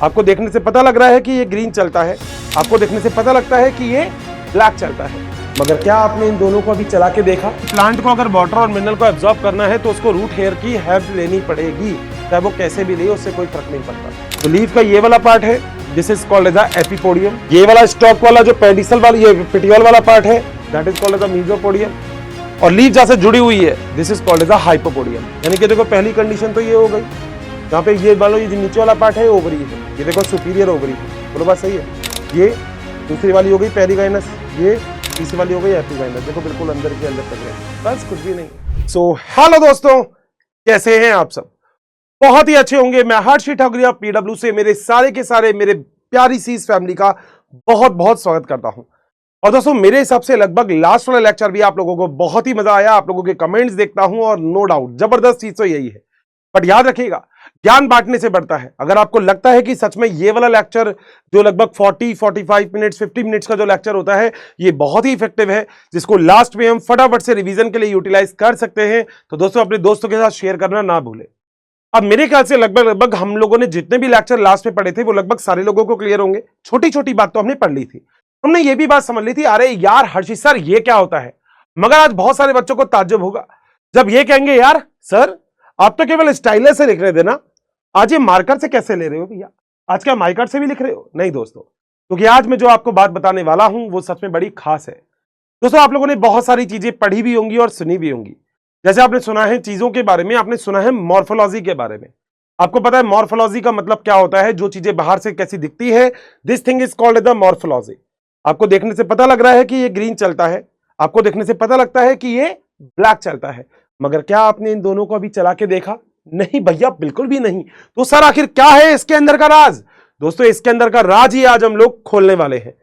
आपको देखने से पता लग रहा है कि ये ग्रीन चलता है, आपको देखने से पता लगता है कि ये ब्लैक चलता है, मगर क्या आपने इन दोनों को अभी चला के देखा? प्लांट को अगर वाटर और मिनरल को एब्जॉर्ब करना है तो उसको रूट हेयर की हेल्प लेनी पड़ेगी, चाहे वो कैसे भी ले, उससे कोई फर्क नहीं पड़ता। तो लीफ का ये वाला पार्ट है, this is called as a epipodium. ये वाला स्टॉक वाला जो पेडिसल वाला, ये पेटियोल वाला पार्ट है, that is called as a mesopodium. और लीफ जैसे जुड़ी हुई है, this is called as a hypopodium. यानी कि देखो पहली कंडीशन तो ये हो गई, यहाँ पे ये वाला ये नीचे वाला पार्ट है ओवरी है, ये देखो सुपीरियर ओवरी है, बोलो बात सही है। ये दूसरी वाली हो गई पेरिगाइनस, ये तीसरी वाली हो गई एपिगाइनस, देखो बिल्कुल अंदर के अंदर तक है, बस कुछ भी नहीं। सो हेलो दोस्तों, कैसे हैं आप सब? बहुत ही अच्छे होंगे। मैं हर्षी ठाकुरिया पीडब्ल्यू से मेरे सारे के सारे मेरे प्यारी सी इस फैमिली का बहुत बहुत स्वागत करता हूं। और दोस्तों मेरे हिसाब से लगभग लास्ट वाला लेक्चर भी आप लोगों को बहुत ही मजा आया, आप लोगों के कमेंट्स देखता हूं और नो डाउट जबरदस्त चीज तो यही है। बट याद रखिएगा, ज्ञान बांटने से बढ़ता है। अगर आपको लगता है कि सच में ये वाला लेक्चर जो लगभग 40-45 मिनट्स 50 मिनट्स का जो लेक्चर होता है ये बहुत ही इफेक्टिव है, जिसको लास्ट में हम फटाफट से रिवीजन के लिए यूटिलाइज कर सकते हैं, तो दोस्तों अपने दोस्तों के साथ शेयर करना ना भूलें। अब मेरे ख्याल से लगभग हम लोगों ने जितने भी लेक्चर लास्ट में पढ़े थे वो लगभग सारे लोगों को क्लियर होंगे। छोटी छोटी बात तो हमने पढ़ ली थी, हमने ये भी बात समझ ली थी, अरे यार हर्षित सर ये क्या होता है। मगर आज बहुत सारे बच्चों को ताज्जुब होगा जब ये कहेंगे, यार सर आप तो केवल स्टाइलर से लिख रहे थे ना, आज ये मार्कर से कैसे ले रहे हो भैया, आज क्या मार्कर से भी लिख रहे हो? नहीं दोस्तों, क्योंकि आज मैं जो आपको बात बताने वाला हूं वो सच में बड़ी खास है। दोस्तों आप लोगों ने बहुत सारी चीजें पढ़ी भी होंगी और सुनी भी होंगी। जैसे आपने सुना है चीजों के बारे में, आपने सुना है मॉर्फोलॉजी के बारे में। आपको पता है मॉर्फोलॉजी का मतलब क्या होता है, जो चीजें बाहर से कैसी दिखती है, this thing is called the morphology. आपको देखने से पता लग रहा है कि ये ग्रीन चलता है, आपको देखने से पता लगता है कि ये ब्लैक चलता है, मगर क्या आपने इन दोनों को अभी चला के देखा? नहीं भैया, बिल्कुल भी नहीं। तो सर आखिर क्या है इसके अंदर का राज? दोस्तों इसके अंदर का राज ही आज हम लोग खोलने वाले हैं।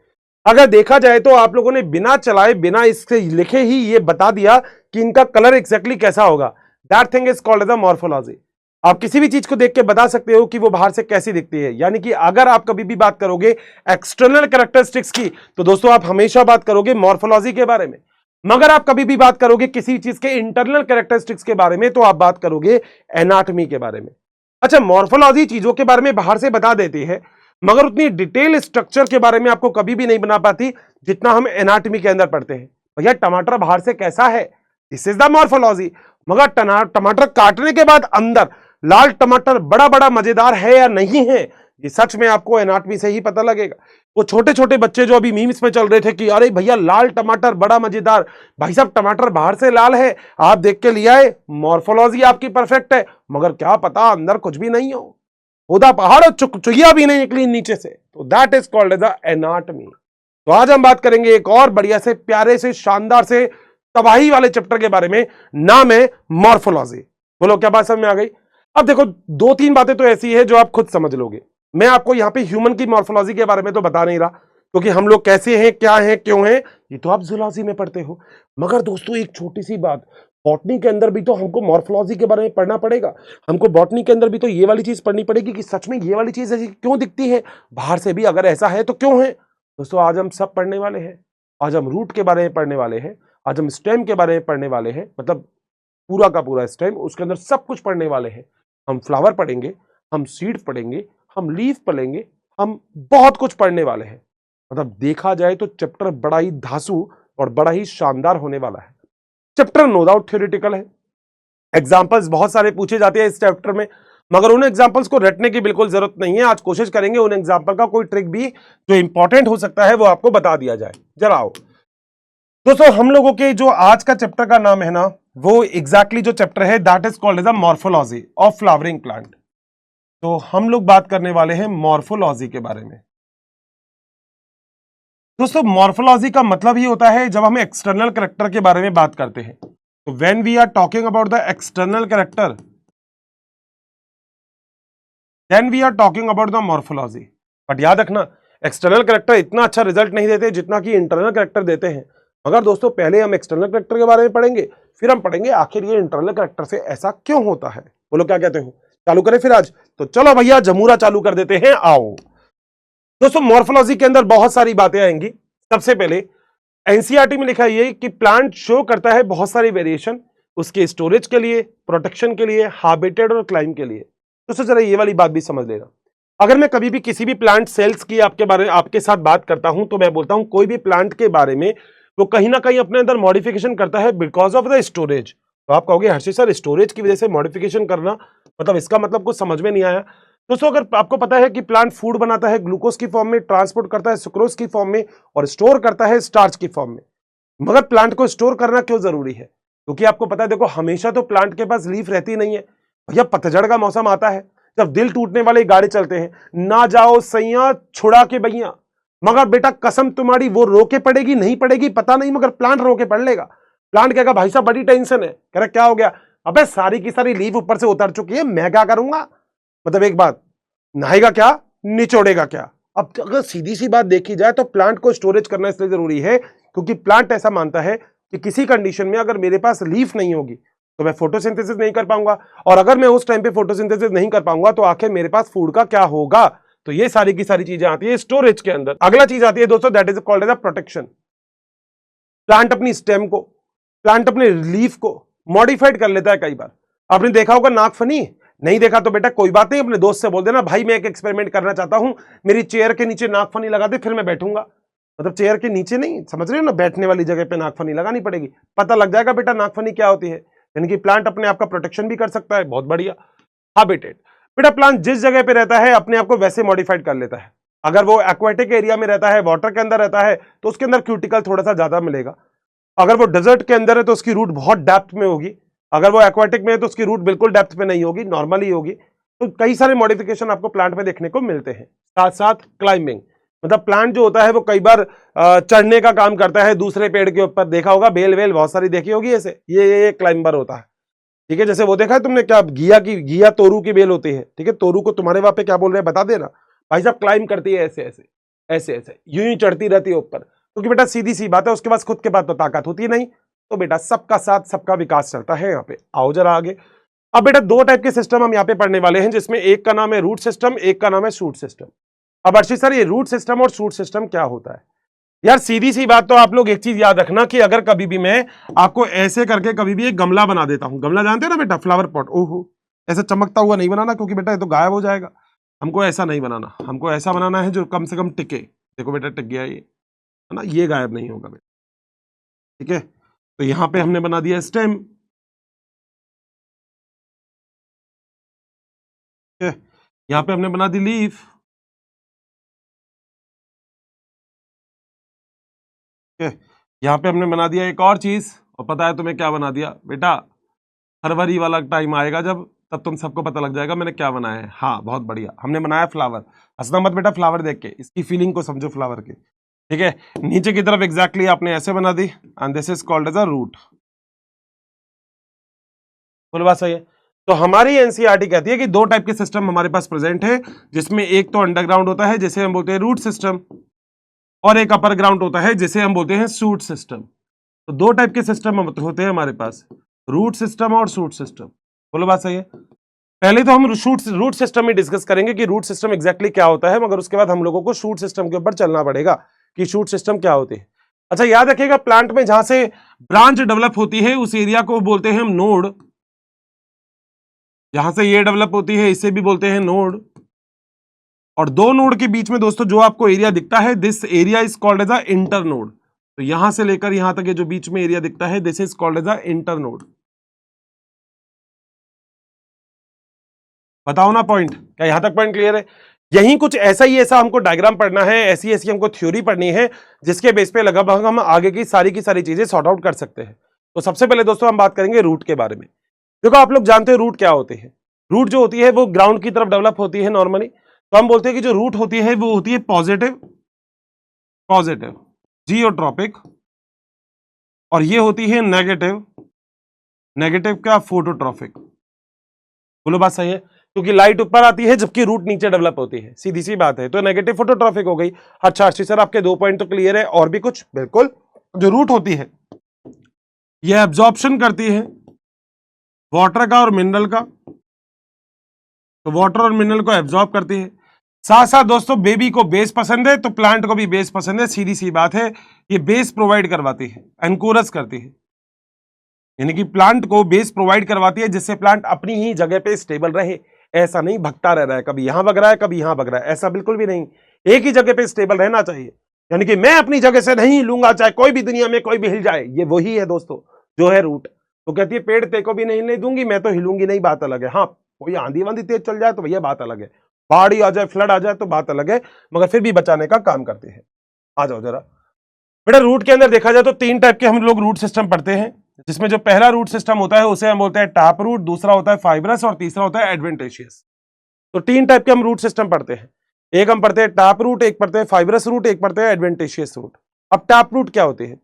अगर देखा जाए तो आप लोगों ने बिना चलाए बिना इसके लिखे ही ये बता दिया कि इनका कलर एग्जैक्टली कैसा होगा। That thing is called as a morphology. आप किसी भी चीज को देख के बता सकते हो कि वो बाहर से कैसी दिखती है। यानी कि अगर आप कभी भी बात करोगे एक्सटर्नल कैरेक्टरिस्टिक्स की, तो दोस्तों आप हमेशा बात करोगे मॉर्फोलॉजी के बारे में। मगर आप कभी भी बात करोगे किसी चीज के इंटरनल कैरेक्टरिस्टिक्स के बारे में, तो आप बात करोगे एनाटॉमी के बारे में। अच्छा, मॉर्फोलॉजी चीजों के बारे में बाहर से बता देती है, मगर उतनी डिटेल स्ट्रक्चर के बारे में आपको कभी भी नहीं बना पाती जितना हम एनाटॉमी के अंदर पढ़ते हैं। भैया टमाटर बाहर से कैसा है, दिस इज द मॉर्फोलॉजी। मगर टमाटर काटने के बाद अंदर लाल टमाटर बड़ा बड़ा मजेदार है या नहीं है, ये सच में आपको एनाटॉमी से ही पता लगेगा। वो छोटे छोटे बच्चे जो अभी मीम्स में चल रहे थे कि अरे भैया लाल टमाटर बड़ा मजेदार, भाई साहब टमाटर बाहर से लाल है, आप देख के लिया है, मॉर्फोलॉजी आपकी परफेक्ट है, मगर क्या पता अंदर कुछ भी नहीं हो, खुदा पहाड़ और चुहिया भी नहीं निकली नीचे से। तो that is called as anatomy. तो आज हम बात करेंगे एक और बढ़िया से प्यारे से शानदार से तबाही वाले चैप्टर के बारे में, नाम है मॉर्फोलॉजी। बोलो क्या बात समझ में आ गई? अब देखो दो तीन बातें तो ऐसी है जो आप खुद समझ लोगे। मैं आपको यहां पे ह्यूमन की मॉर्फोलॉजी के बारे में तो बता नहीं रहा, क्योंकि हम लोग कैसे हैं, क्या हैं, क्यों हैं, ये तो आप जूलॉजी में पढ़ते हो। मगर दोस्तों एक छोटी सी बात, बॉटनी के अंदर भी तो हमको मॉर्फोलॉजी के बारे में पढ़ना पड़ेगा। हमको बॉटनी के अंदर भी तो ये वाली चीज पढ़नी पड़ेगी कि सच में ये वाली चीज ऐसी क्यों दिखती है, बाहर से भी अगर ऐसा है तो क्यों है। दोस्तों आज हम सब पढ़ने वाले हैं। आज हम रूट के बारे में पढ़ने वाले हैं, आज हम स्टेम के बारे में पढ़ने वाले हैं, मतलब पूरा का पूरा स्टेम, उसके अंदर सब कुछ पढ़ने वाले हैं। हम फ्लावर पढ़ेंगे, हम सीड पढ़ेंगे, हम लीफ पढ़ेंगे, हम बहुत कुछ पढ़ने वाले हैं। मतलब देखा जाए तो चैप्टर बड़ा ही धांसू और बड़ा ही शानदार होने वाला है। चैप्टर नो डाउट थ्योरेटिकल है, एग्जांपल्स बहुत सारे पूछे जाते हैं इस चैप्टर में, मगर उन एग्जांपल्स को रटने की बिल्कुल जरूरत नहीं है। आज कोशिश करेंगे उन एग्जांपल का कोई ट्रिक भी जो इंपॉर्टेंट हो सकता है वो आपको बता दिया जाए। जरा आओ दोस्तों, हम लोगों के जो आज का चैप्टर का नाम है ना, वो एग्जैक्टली जो चैप्टर है that is called as a morphology of flowering plant. तो हम लोग बात करने वाले हैं मॉर्फोलॉजी के बारे में। दोस्तों मॉर्फोलॉजी का मतलब ये होता है जब हम एक्सटर्नल कैरेक्टर के बारे में बात करते हैं, तो when we are talking about the external character then we are talking about the morphology. But याद रखना एक्सटर्नल कैरेक्टर इतना अच्छा रिजल्ट नहीं देते जितना कि इंटरनल कैरेक्टर देते हैं। मगर दोस्तों पहले हम एक्सटर्नल कैरेक्टर के बारे में पढ़ेंगे, फिर हम पढ़ेंगे आखिर ये इंटरनल कैरेक्टर से ऐसा क्यों होता है। बोलो क्या कहते हो, चालू करें फिर आज? तो चलो भैया जमूरा चालू कर देते हैं, आओ। दोस्तों मॉर्फोलॉजी के अंदर बहुत सारी बातें आएंगी। सबसे पहले एनसीईआरटी में लिखा है कि प्लांट शो करता है बहुत सारी वेरिएशन, उसके स्टोरेज के लिए, प्रोटेक्शन के लिए, हैबिटेट और क्लाइम के लिए। दोस्तों जरा ये वाली बात भी समझ लेना, अगर मैं कभी भी किसी भी प्लांट सेल्स की आपके साथ बात करता हूं तो मैं बोलता हूं कोई भी प्लांट के बारे में वो कहीं ना कहीं अपने अंदर मॉडिफिकेशन करता है बिकॉज ऑफ द स्टोरेज। तो आप कहोगे हर्षित सर स्टोरेज की वजह से मॉडिफिकेशन करना, मतलब इसका मतलब कुछ समझ में नहीं आया। दोस्तों अगर आपको पता है कि प्लांट फूड बनाता है ग्लूकोज की फॉर्म में, ट्रांसपोर्ट करता है सुक्रोज की फॉर्म में और स्टोर करता है स्टार्च की फॉर्म में, मगर प्लांट को स्टोर करना क्यों जरूरी है? क्योंकि आपको पता है देखो हमेशा तो प्लांट के पास लीफ रहती नहीं है भैया। पतझड़ का मौसम आता है जब दिल टूटने वाले गाड़ी चलते हैं, ना जाओ सैया छुड़ा के भैया, मगर बेटा कसम तुम्हारी वो रोके पड़ेगी नहीं पड़ेगी पता नहीं, मगर प्लांट रोके पड़ लेगा। प्लांट कहेगा भाई साहब बड़ी टेंशन है, कह रहा क्या हो गया? अबे सारी की सारी लीफ ऊपर से उतर चुकी है, मैं क्या करूंगा? मतलब एक बात, नहाएगा क्या निचोड़ेगा क्या? अब अगर सीधी सी बात देखी जाए तो प्लांट को स्टोरेज करना इसलिए जरूरी है क्योंकि प्लांट ऐसा मानता है कि किसी कंडीशन में अगर मेरे पास लीफ नहीं होगी तो मैं फोटोसिंथेसिस नहीं कर पाऊंगा, और अगर मैं उस टाइम पे फोटोसिंथेसिस नहीं कर पाऊंगा तो आखिर मेरे पास फूड का क्या होगा? तो ये सारी की सारी चीजें आती है स्टोरेज के अंदर। अगला चीज आती है दोस्तों that is called as a protection. Plant अपनी स्टेम को, प्लांट अपने लीफ को मॉडिफाइड कर लेता है कई बार। आपने देखा होगा नागफनी, नहीं देखा तो बेटा कोई बात नहीं, अपने दोस्त से बोल देना भाई मैं एक एक्सपेरिमेंट करना चाहता हूं, मेरी चेयर के नीचे नागफनी लगा दे फिर मैं बैठूंगा। मतलब चेयर के नीचे नहीं, समझ रहे हो ना, बैठने वाली जगह पे नागफनी लगानी पड़ेगी, पता लग जाएगा बेटा नागफनी क्या होती है। यानी कि प्लांट अपने आप का प्रोटेक्शन भी कर सकता है, बहुत बढ़िया। हैबिटेट, बेटा प्लांट जिस जगह पे रहता है अपने आप को वैसे मॉडिफाइड कर लेता है। अगर वो एक्वाटिक एरिया में रहता है, वाटर के अंदर रहता है तो उसके अंदर क्यूटिकल थोड़ा सा ज्यादा मिलेगा। अगर वो डेजर्ट के अंदर है तो उसकी रूट बहुत डेप्थ में होगी। अगर वो एक्वाटिक में है तो उसकी रूट बिल्कुल डेप्थ में नहीं होगी, नॉर्मली होगी। तो कई सारे मॉडिफिकेशन आपको प्लांट में देखने को मिलते हैं। साथ साथ क्लाइंबिंग, मतलब प्लांट जो होता है वो कई बार चढ़ने का काम करता है दूसरे पेड़ के ऊपर। देखा होगा बेल वेल बहुत सारी देखी होगी ऐसे, ये क्लाइंबर होता है। ठीक है, जैसे वो देखा है तुमने क्या, घिया तोरू की बेल होती है। ठीक है, तोरू को तुम्हारे वहां पे क्या बोल रहे हैं बता देना। भाई साहब क्लाइंब करती है ऐसे ऐसे ऐसे ऐसे, यूं ही चढ़ती रहती है ऊपर, क्योंकि बेटा सीधी सी बात है उसके पास खुद के पास तो ताकत होती नहीं। तो बेटा सबका साथ सबका विकास चलता है यहाँ पे। आओ जरा आगे। अब बेटा दो टाइप के सिस्टम हम यहाँ पे पढ़ने वाले हैं, जिसमें एक का नाम है रूट सिस्टम, एक का नाम है शूट सिस्टम। अब अर्षित सर ये रूट सिस्टम और शूट सिस्टम क्या होता है? यार सीधी सी बात, तो आप लोग एक चीज याद रखना कि अगर कभी भी मैं आपको ऐसे करके कभी भी एक गमला बना देता हूं, गमला जानते हो ना बेटा, फ्लावर पॉट, ओहो ऐसे चमकता हुआ नहीं बनाना क्योंकि बेटा ये तो गायब हो जाएगा। हमको ऐसा नहीं बनाना, हमको ऐसा बनाना है जो कम से कम टिके। देखो बेटा टिक गया ये, है ना, ये गायब नहीं होगा बेटा। ठीक है, तो यहां पे हमने बना दिया स्टेम। ठीक है, यहां पे हमने बना दी लीफ। ठीक है, यहां पे हमने बना दिया एक और चीज, और पता है तुम्हें क्या बना दिया बेटा? फरवरी वाला टाइम आएगा जब, तब तुम सबको पता लग जाएगा मैंने क्या बनाया है। हाँ बहुत बढ़िया, हमने बनाया फ्लावर। हंसना मत बेटा, फ्लावर देख के इसकी फीलिंग को समझो फ्लावर की। ठीक है, नीचे की तरफ एग्जैक्टली आपने ऐसे बना दी, and this is called as a root. बोलो बात सही है। तो हमारी एनसीईआरटी कहती है कि दो टाइप के सिस्टम हमारे पास प्रेजेंट है, जिसमें एक तो अंडरग्राउंड होता है जिसे हम बोलते हैं रूट सिस्टम, और एक अपर ग्राउंड होता है जिसे हम बोलते हैं शूट सिस्टम। तो दो टाइप के सिस्टम होते हैं हमारे पास, रूट सिस्टम और शूट सिस्टम। बोलो बात सही है। पहले तो हम रूट सिस्टम में डिस्कस करेंगे कि रूट सिस्टम एग्जैक्टली क्या होता है, मगर उसके बाद हम लोगों को शूट सिस्टम के ऊपर चलना पड़ेगा कि शूट सिस्टम क्या होते हैं। अच्छा याद रखिएगा, प्लांट में जहां से ब्रांच डेवलप होती है उस एरिया को बोलते हैं हम नोड। जहां से ये डेवलप होती है इसे भी बोलते हैं नोड। और दो नोड के बीच में दोस्तों जो आपको एरिया दिखता है, this area is called as a internode. तो यहां से लेकर यहां तक ये जो बीच में एरिया दिखता है, this is called as a internode. बताओ ना पॉइंट, क्या यहां तक पॉइंट क्लियर है? यही कुछ ऐसा ही ऐसा हमको डायग्राम पढ़ना है, ऐसी ऐसी हमको थ्योरी पढ़नी है, जिसके बेस पे लगभग हम आगे की सारी चीजें सॉर्ट आउट कर सकते हैं। तो सबसे पहले दोस्तों हम बात करेंगे रूट के बारे में। देखो आप लोग जानते हो रूट क्या होते हैं। रूट जो होती है वो ग्राउंड की तरफ डेवलप होती है नॉर्मली। तो हम बोलते हैं कि जो रूट होती है वो होती है पॉजिटिव पॉजिटिव जियोट्रॉपिक, और ये होती है नेगेटिव नेगेटिव क्या, फोटोट्रॉपिक। बोलो बात सही है, क्योंकि लाइट ऊपर आती है जबकि रूट नीचे डेवलप होती है, सीधी सी बात है। तो नेगेटिव फोटोट्रॉपिक हो गई। अच्छा आशीष सर आपके दो पॉइंट तो क्लियर है, और भी कुछ? बिल्कुल, जो रूट होती है ये एब्जॉर्प्शन करती है वाटर का और मिनरल का, तो वाटर और मिनरल को एब्जॉर्ब करती है। साथ साथ दोस्तों बेबी को बेस पसंद है तो प्लांट को भी बेस पसंद है, सीधी सी बात है। ये बेस प्रोवाइड करवाती है, एनकोरस करती है, यानी कि प्लांट को बेस प्रोवाइड करवाती है जिससे प्लांट अपनी ही जगह पे स्टेबल रहे। ऐसा नहीं भगता रह रहा है, कभी यहां भग रहा है कभी यहां भग रहा है, ऐसा बिल्कुल भी नहीं। एक ही जगह पे स्टेबल रहना चाहिए, यानी कि मैं अपनी जगह से नहीं हिलूंगा चाहे कोई भी दुनिया में कोई भी हिल जाए, ये वही है दोस्तों जो है रूट। तो कहती है पेड़ तेको भी नहीं हिलने दूंगी, मैं तो हिलूंगी नहीं, बात अलग है। हाँ, कोई आंधी वांधी तेज चल जाए तो भैया बात अलग है, बाढ़ आ जाए फ्लड आ जाए तो बात अलग है, मगर फिर भी बचाने का काम करते हैं। आ जाओ जरा बेटा, रूट के अंदर देखा जाए तो 3 टाइप के हम लोग रूट सिस्टम पढ़ते हैं, जिसमें जो पहला रूट सिस्टम होता है उसे हम बोलते हैं टैप रूट, दूसरा होता है फाइब्रस और तीसरा होता है एडवेंटेशियस। तो 3 टाइप के हम रूट सिस्टम पढ़ते हैं, एक हम पढ़ते हैं टैप रूट, एक पढ़ते हैं फाइब्रस रूट, एक पढ़ते हैं एडवेंटेशियस रूट। अब टैप रूट क्या होते हैं?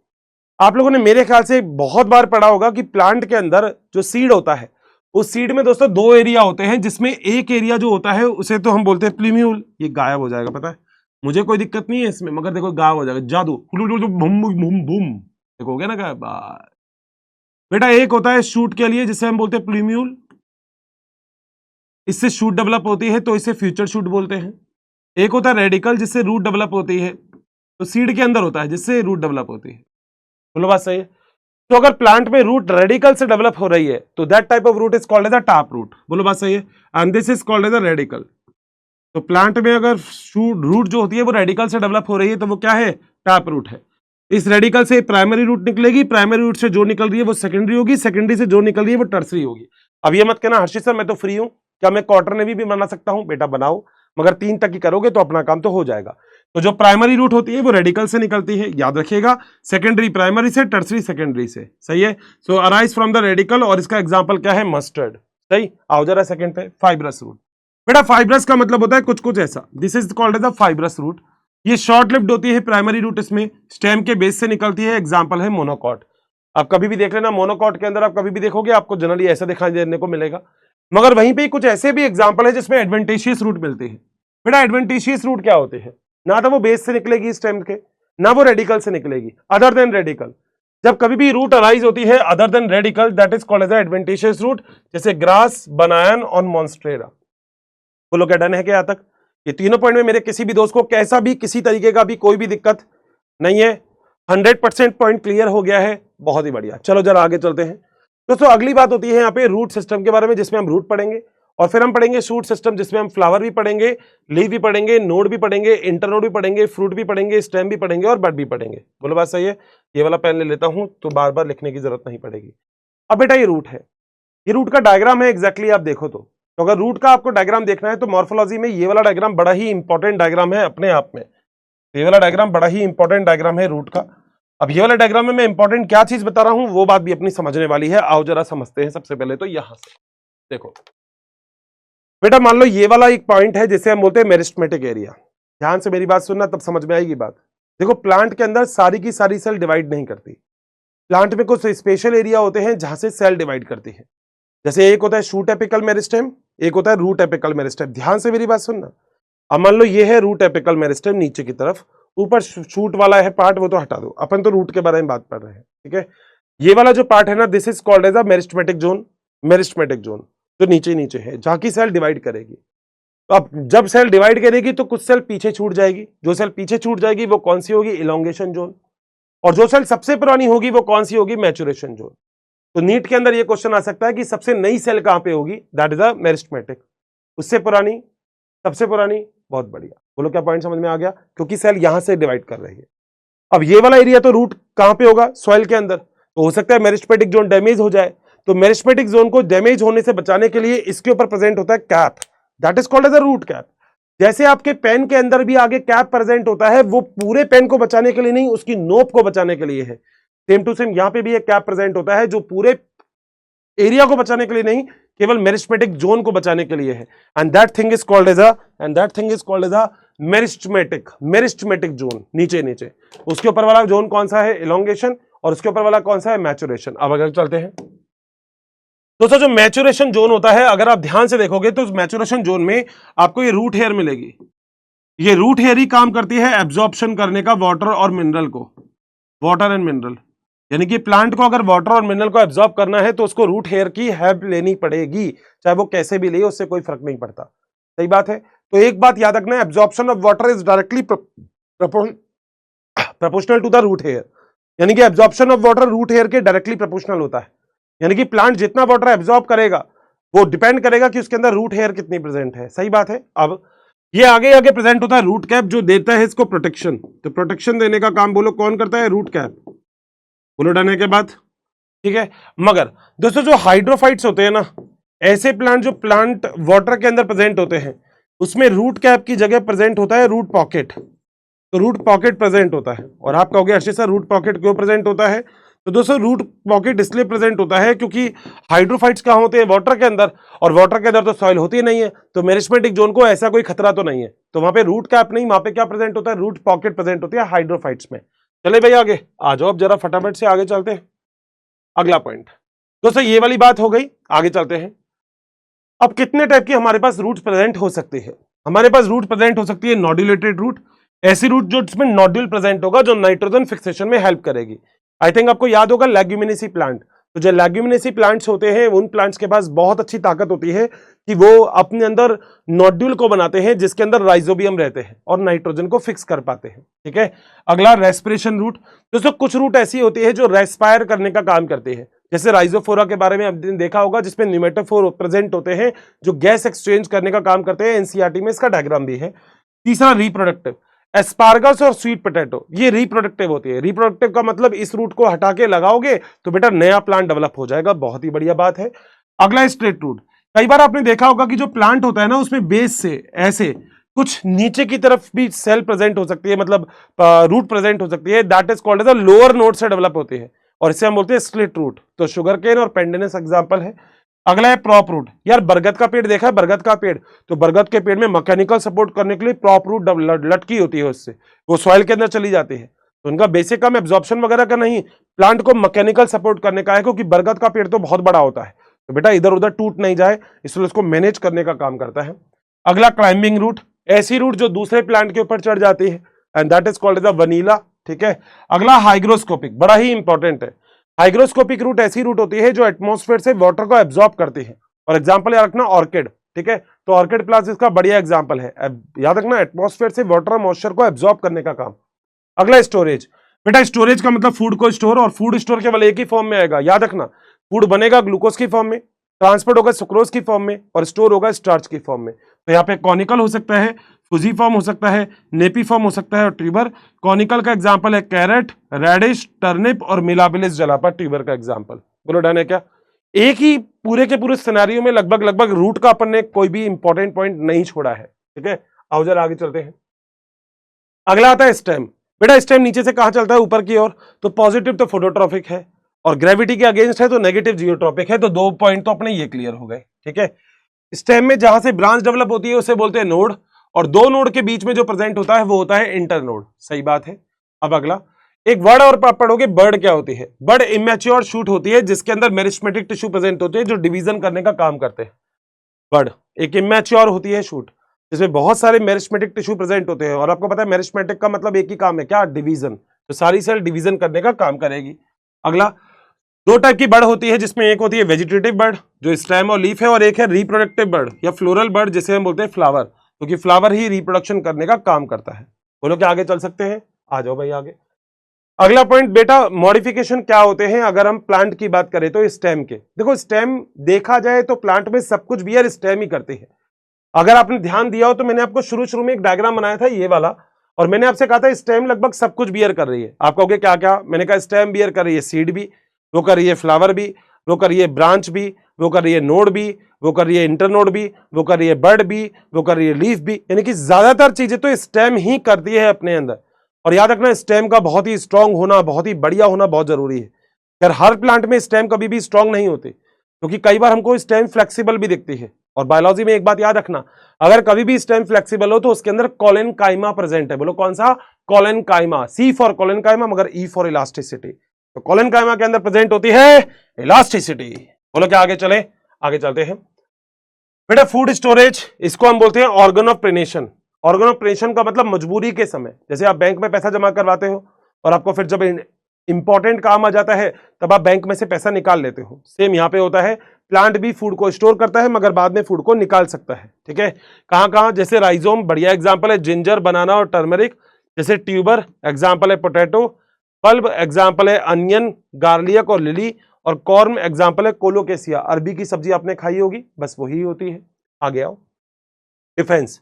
आप लोगों ने मेरे ख्याल से बहुत बार पढ़ा होगा कि प्लांट के अंदर जो सीड होता है, उस सीड में दोस्तों 2 एरिया होते हैं, जिसमें एक एरिया जो होता है उसे तो हम बोलते हैं प्लीम्यूल, ये गायब हो जाएगा पता है, मुझे कोई दिक्कत नहीं है इसमें, मगर देखो गायब हो जाएगा, जादू बूम बूम बूम, देखो हो गया ना गायब। बेटा एक होता है शूट के लिए जिसे हम बोलते हैं प्लीम्यूल, इससे शूट डेवलप होती है तो इसे फ्यूचर शूट बोलते हैं। एक होता है रेडिकल जिससे रूट डेवलप होती है, तो सीड के अंदर होता है जिससे रूट डेवलप होती है। बोलो बात सही है? तो अगर प्लांट में रूट रेडिकल से डेवलप हो रही है तो that type of root is called as a tap root. बोलो बात सही है? And this is called as a radical. तो प्लांट में अगर रूट जो होती है वो रेडिकल से डेवलप हो रही है तो वो क्या है? टैप रूट है। इस रेडिकल से प्राइमरी रूट निकलेगी, प्राइमरी रूट से जो निकल रही है वो सेकेंडरी होगी, सेकेंडरी से जो निकल रही है वो टर्सरी होगी। अब ये मत कहना हर्षित सर मैं तो फ्री हूं, क्या मैं क्वार्टरनरी भी बना सकता हूं? बेटा बनाओ, मगर 3 तक ही करोगे तो अपना काम तो हो जाएगा। तो जो प्राइमरी रूट होती है वो रेडिकल से निकलती है, याद रखिएगा, सेकेंडरी प्राइमरी से, टर्सरी सेकेंडरी से। सही है? सो अराइज फ्रॉम द रेडिकल, और इसका एग्जांपल क्या है? मस्टर्ड। सही, आओ जरा सेकंड पे, फाइब्रस रूट। बेटा फाइब्रस का मतलब होता है कुछ कुछ ऐसा, this is called as a fibrous root. ये शॉर्ट लिव्ड होती है प्राइमरी रूट, इसमें स्टेम के बेस से निकलती है, एग्जांपल है मोनोकॉट। आप कभी भी देख लेना, मोनोकॉट के अंदर आप कभी भी देखोगे आपको जनरली ऐसा दिखाई देने को मिलेगा, मगर वहीं पे कुछ ऐसे भी एग्जांपल है जिसमें एडवेंटेशियस रूट मिलते हैं। बेटा एडवेंटेशियस रूट क्या होते हैं? ना तो वो बेस से निकलेगी स्टेम के, ना वो रेडिकल से निकलेगी, अदर देन रेडिकल। जब कभी भी रूट अराइज होती है other than radical, that is called as adventitious root, जैसे ग्रास, बनायन और मॉन्स्ट्रेरा। बोलो क्या डन है क्या? यहां तक ये तीनों पॉइंट में मेरे किसी भी दोस्त को कैसा भी किसी तरीके का भी कोई भी दिक्कत नहीं है? 100% पॉइंट क्लियर हो गया है, बहुत ही बढ़िया। चलो जरा आगे चलते हैं दोस्तों। अगली बात होती है यहाँ पे रूट सिस्टम के बारे में, जिसमें हम रूट पढ़ेंगे, और फिर हम पढ़ेंगे शूट सिस्टम, जिसमें हम फ्लावर भी पढ़ेंगे, लीव भी पढ़ेंगे, नोड भी पढ़ेंगे, इंटरनोड भी पढ़ेंगे, फ्रूट भी पढ़ेंगे, स्टेम भी पढ़ेंगे और बड भी पढ़ेंगे। बोलो बात सही है? ये वाला पेन ले लेता हूं तो बार बार लिखने की जरूरत नहीं पड़ेगी। अब बेटा ये रूट है, ये रूट का डायग्राम है एग्जैक्टली, आप देखो तो अगर रूट का आपको डायग्राम देखना है तो मॉर्फोलॉजी में ये वाला डायग्राम बड़ा ही इंपॉर्टेंट डायग्राम है अपने आप में। ये वाला डायग्राम बड़ा ही इंपॉर्टेंट डायग्राम है रूट का। अब ये वाला डायग्राम में मैं इंपॉर्टेंट क्या चीज बता रहा हूं वो बात भी अपनी समझने वाली है। आओ जरा समझते हैं। सबसे पहले तो यहां से देखो बेटा, मान लो ये वाला एक पॉइंट है जिसे हम बोलते हैं मेरिस्टेमेटिक एरिया। ध्यान से मेरी बात सुनना, तब समझ में आएगी बात। देखो प्लांट के अंदर सारी की सारी सेल डिवाइड नहीं करती, प्लांट में कुछ स्पेशल एरिया होते हैं जहां से सेल डिवाइड करती है। जैसे एक होता है शूट एपिकल मेरिस्टेम, एक होता है रूट एपिकल मेरिस्टेम। ध्यान से मेरी बात सुनना। अब मान लो ये है रूट एपिकल मेरिस्टेम नीचे की तरफ, ऊपर शूट वाला है पार्ट वो तो हटा दो, अपन तो रूट के बारे में बात कर रहे हैं, ठीक है। ये वाला जो पार्ट है ना, this is called as a meristematic zone. Meristematic zone जो नीचे नीचे है जहां की सेल डिवाइड करेगी। तो अब जब सेल डिवाइड करेगी तो कुछ सेल पीछे छूट जाएगी, जो सेल पीछे छूट जाएगी वो कौन सी होगी? Elongation zone. और जो सेल सबसे पुरानी होगी वो कौन सी होगी? Maturation zone. तो नीट के अंदर ये क्वेश्चन आ सकता है कि सबसे नई सेल कहां पे होगी? That is a meristematic. उससे पुरानी, सबसे पुरानी, बहुत बढ़िया। बोलो क्या पॉइंट समझ में आ गया? क्योंकि सेल यहां से डिवाइड कर रही है। अब ये वाला एरिया तो रूट कहां पे होगा? सॉइल के अंदर। तो हो सकता है मेरिस्टेमेटिक जोन डैमेज हो जाए, तो मेरिस्टेमेटिक जोन को डैमेज होने से बचाने के लिए इसके ऊपर प्रेजेंट होता है cap, that is called as a root cap. जैसे आपके पेन के अंदर भी आगे कैप प्रेजेंट होता है, वो पूरे पेन को बचाने के लिए नहीं, उसकी नोक को बचाने के लिए है। सेम टू सेम यहां पे भी एक कैप प्रेजेंट होता है जो पूरे एरिया को बचाने के लिए नहीं, केवल मेरिस्टेमेटिक जोन को बचाने के लिए है। And that thing is called as a meristematic zone. नीचे नीचे उसके ऊपर वाला जोन कौन सा है? इलोंगेशन। और उसके ऊपर वाला कौन सा है? मैचुरेशन। अब अगर चलते हैं दोस्तों, जो मैचुरेशन जोन होता है, अगर आप ध्यान से देखोगे तो उस मैचुरेशन जोन में आपको ये रूट हेयर मिलेगी। ये रूट हेयर ही काम करती है एब्जॉर्प्शन करने का वाटर और मिनरल को, वाटर एंड मिनरल। यानी कि प्लांट को अगर वाटर और मिनरल को एब्जॉर्ब करना है तो उसको रूट हेयर की हेल्प लेनी पड़ेगी, चाहे वो कैसे भी ले, उससे कोई फर्क नहीं पड़ता। सही बात है? तो एक बात याद रखना, absorption of water is directly proportional to the root hair. यानी कि absorption of water root hair के डायरेक्टली प्रोपोर्शनल होता है। यानी कि प्लांट जितना वाटर एब्जॉर्ब करेगा वो डिपेंड करेगा कि उसके अंदर रूट हेयर कितनी प्रेजेंट है। सही बात है। अब ये आगे आगे प्रेजेंट होता है रूट कैप, जो देता है इसको प्रोटेक्शन। तो प्रोटेक्शन देने का काम बोलो कौन करता है? Root cap. बोलो डरने के बाद, ठीक है। मगर दोस्तों जो हाइड्रोफाइट्स होते हैं ना, ऐसे प्लांट जो प्लांट वाटर के अंदर प्रेजेंट होते हैं, उसमें रूट कैप की जगह प्रेजेंट होता है रूट पॉकेट। तो रूट पॉकेट प्रेजेंट होता है। और आप कहोगे अर्षित सर रूट पॉकेट क्यों प्रेजेंट होता है? तो दोस्तों रूट पॉकेट इसलिए प्रेजेंट होता है क्योंकि हाइड्रोफाइट्स कहाँ होते हैं? वाटर के अंदर, और वाटर के अंदर तो सॉइल होती नहीं है, तो मेरिस्मेटिक जोन को ऐसा कोई खतरा तो नहीं है, तो वहां पे रूट कैप नहीं, वहां पे क्या प्रेजेंट होता है? रूट पॉकेट प्रेजेंट होती है हाइड्रोफाइट्स में। चले भाई आगे आ जाओ, अब जरा फटाफट से आगे चलते हैं। अगला पॉइंट दोस्तों ये वाली बात हो गई, आगे चलते हैं। अब कितने टाइप की हमारे पास रूट प्रेजेंट हो सकती है? हमारे पास रूट प्रेजेंट हो सकती है नॉड्यूलेटेड रूट, ऐसी रूट जो जिसमें नॉड्यूल प्रेजेंट होगा, जो नाइट्रोजन फिक्सेशन में हेल्प करेगी। आई थिंक आपको याद होगा लेग्यूमिनेसी प्लांट। तो जो लेग्यूमिनेसी प्लांट्स होते हैं, उन प्लांट्स के पास बहुत अच्छी ताकत होती है कि वो अपने अंदर नॉड्यूल को बनाते हैं जिसके अंदर राइजोबियम रहते हैं और नाइट्रोजन को फिक्स कर पाते हैं, ठीक है। अगला रेस्पिरेशन रूट। दोस्तों कुछ रूट ऐसी होती है जो रेस्पायर करने का काम करती है, जैसे राइजोफोरा के बारे में आपने देखा होगा, जिसमें न्यूमेटोफोर प्रेजेंट होते हैं जो गैस एक्सचेंज करने का काम करते हैं। एनसीईआरटी में इसका डायग्राम भी है। तीसरा रिप्रोडक्टिव। एस्पार्गस और स्वीट पोटैटो ये रिप्रोडक्टिव होती है। रिप्रोडक्टिव का मतलब इस रूट को हटा के लगाओगे तो बेटा नया प्लांट डेवलप हो जाएगा, बहुत ही बढ़िया बात है। अगला स्ट्रेट रूट। कई बार आपने देखा होगा कि जो प्लांट होता है ना, उसमें बेस से ऐसे कुछ नीचे की तरफ भी सेल प्रेजेंट हो सकती है, मतलब रूट प्रेजेंट हो सकती है, that is called as a lower node से डेवलप होती है, और इसे हम बोलते हैं स्लिट रूट। तो शुगर केन और पेंडेनस एग्जांपल है। अगला है प्रॉप रूट। यार बरगद का पेड़ देखा है? बरगद का पेड़, तो बरगद के पेड़ में मैकेनिकल सपोर्ट करने के लिए प्रॉप रूट लटकी होती है, उससे वो सॉइल के अंदर चली जाती है। तो उनका बेसिक काम एब्जॉर्प्शन वगैरह का नहीं, प्लांट को मैकेनिकल सपोर्ट करने का है, क्योंकि बरगद का पेड़ तो बहुत बड़ा होता है, तो बेटा इधर उधर टूट नहीं जाए, इसलिए उसको मैनेज करने का काम करता है। अगला क्लाइंबिंग रूट, ऐसी रूट जो दूसरे प्लांट के ऊपर चढ़ जाती है, and that is called as a vanilla, ठीक है। अगला हाइग्रोस्कोपिक, बड़ा ही इंपॉर्टेंट है। हाइग्रोस्कोपिक रूट ऐसी रूट होती है जो एटमॉस्फेयर से वाटर को एब्जॉर्ब करती है, और एग्जांपल याद रखना ऑर्किड, ठीक है। तो ऑर्किड प्लांट इसका बढ़िया एग्जांपल है। याद रखना एटमॉस्फेयर से वाटर और मॉइस्चर को एब्जॉर्ब करने का काम। अगला स्टोरेज। बेटा स्टोरेज का मतलब फूड को स्टोर, और फूड स्टोर केवल एक ही फॉर्म में आएगा, याद रखना। फूड बनेगा ग्लूकोज की फॉर्म में, ट्रांसपोर्ट होगा सुक्रोज की फॉर्म में, और स्टोर होगा स्टार्च की फॉर्म में। तो यहाँ पे कॉनिकल हो सकता है, फुजीफॉर्म हो सकता है, नेपीफॉर्म हो सकता है, और ट्यूबर। कॉनिकल का एग्जांपल है कैरेट, रेडिश, टर्निप और मिलाबिलिस जलापा ट्यूबर का एग्जांपल। बोलो डन है क्या? एक ही पूरे के पूरे सिनेरियो में लगभग रूट का अपन ने कोई भी इंपॉर्टेंट पॉइंट नहीं छोड़ा है, ठीक है। आओ जरा आगे चलते हैं। अगला आता है स्टेम। बेटा स्टेम नीचे से कहां चलता है? ऊपर की ओर। तो पॉजिटिव तो फोटोट्रॉपिक है, और ग्रेविटी के अगेंस्ट है तो नेगेटिव जियोट्रॉपिक है। तो दो पॉइंट तो अपने ये क्लियर हो गए, ठीक है। स्टेम में जहां से ब्रांच डेवलप होती है उसे बोलते हैं नोड, और दो नोड के बीच में जो प्रेजेंट होता है वो होता है इंटरनोड। सही बात है। अब अगला एक वर्ड और पढ़ोगे, बर्ड क्या होती है? बर्ड इमेच्योर शूट होती है जिसके अंदर मेरिस्मेटिक टिश्यू प्रेजेंट होते हैं जो डिवीजन करने का काम करते हैं। बर्ड एक इमेच्योर होती है शूट जिसमें बहुत सारे मेरिस्मेटिक टिश्यू प्रेजेंट होते हैं, और आपको पता है मेरिस्मेटिक का मतलब एक ही काम है, क्या? डिवीजन। तो सारी सेल डिवीजन करने का काम करेगी। अगला दो टाइप की बर्ड होती है, जिसमें एक होती है वेजिटेटिव बर्ड जो स्टेम और लीफ है, और एक है रिप्रोडक्टिव बर्ड या फ्लोरल बर्ड जिसे हम बोलते हैं फ्लावर, क्योंकि फ्लावर ही रिप्रोडक्शन करने का काम करता है। बोलो क्या आगे चल सकते हैं? आ जाओ भाई आगे। अगला पॉइंट बेटा मॉडिफिकेशन क्या होते हैं अगर हम प्लांट की बात करें तो स्टेम के। देखो स्टेम देखा जाए तो प्लांट में सब कुछ बियर स्टेम ही करती है। अगर आपने ध्यान दिया हो तो मैंने आपको शुरू में एक डायग्राम बनाया था ये वाला, और मैंने आपसे कहा था स्टेम लगभग सब कुछ बियर कर रही है। आप कहोगे क्या क्या? मैंने कहा स्टेम बियर कर रही है सीड भी, वो कर रही है फ्लावर भी, वो कर रही है ब्रांच भी, वो कर रही है नोड भी, वो कर रही है इंटरनोड भी, वो कर रही है बर्ड भी, वो कर रही है लीफ भी, यानी कि ज्यादातर चीजें तो स्टेम ही करती है अपने अंदर। और याद रखना स्टेम का बहुत ही स्ट्रांग होना, बहुत ही बढ़िया होना बहुत जरूरी है। यार हर प्लांट में स्टेम कभी भी स्ट्रांग नहीं होती, क्योंकि कई बार हमको स्टेम फ्लेक्सिबल भी दिखती है। और बायोलॉजी में एक बात याद रखना, अगर कभी भी स्टेम फ्लेक्सिबल हो तो उसके अंदर कोलेनकाइमा प्रेजेंट है। बोलो कौन सा? कोलेनकाइमा। सी फॉर कोलेनकाइमा, मगर ई फॉर इलास्टिसिटी। तो कोलेनकाइमा के अंदर प्रेजेंट होती है इलास्टिसिटी। बोलो क्या आगे चले? आगे चलते हैं बेटा। फूड स्टोरेज, इसको हम बोलते हैं ऑर्गन ऑफ प्रेनेशन। ऑर्गन ऑफ प्रेनेशन का मतलब मजबूरी के समय, जैसे आप बैंक में पैसा जमा करवाते हो और आपको फिर जब इंपॉर्टेंट काम आ जाता है तब आप बैंक में से पैसा निकाल लेते हो। सेम यहाँ पे होता है, प्लांट भी फूड को स्टोर करता है मगर बाद में फूड को निकाल सकता है, ठीक है। कहाँ कहाँ? जैसे राइजोम बढ़िया एग्जाम्पल है, जिंजर, बनाना और टर्मरिक। जैसे ट्यूबर एग्जाम्पल है पोटैटो, बल्ब एग्जाम्पल है अनियन, गार्लियक और लिली, और कॉर्म एग्जाम्पल है कोलोकेसिया, अरबी की सब्जी आपने खाई होगी, बस वही होती है। आगे आओ, डिफेंस।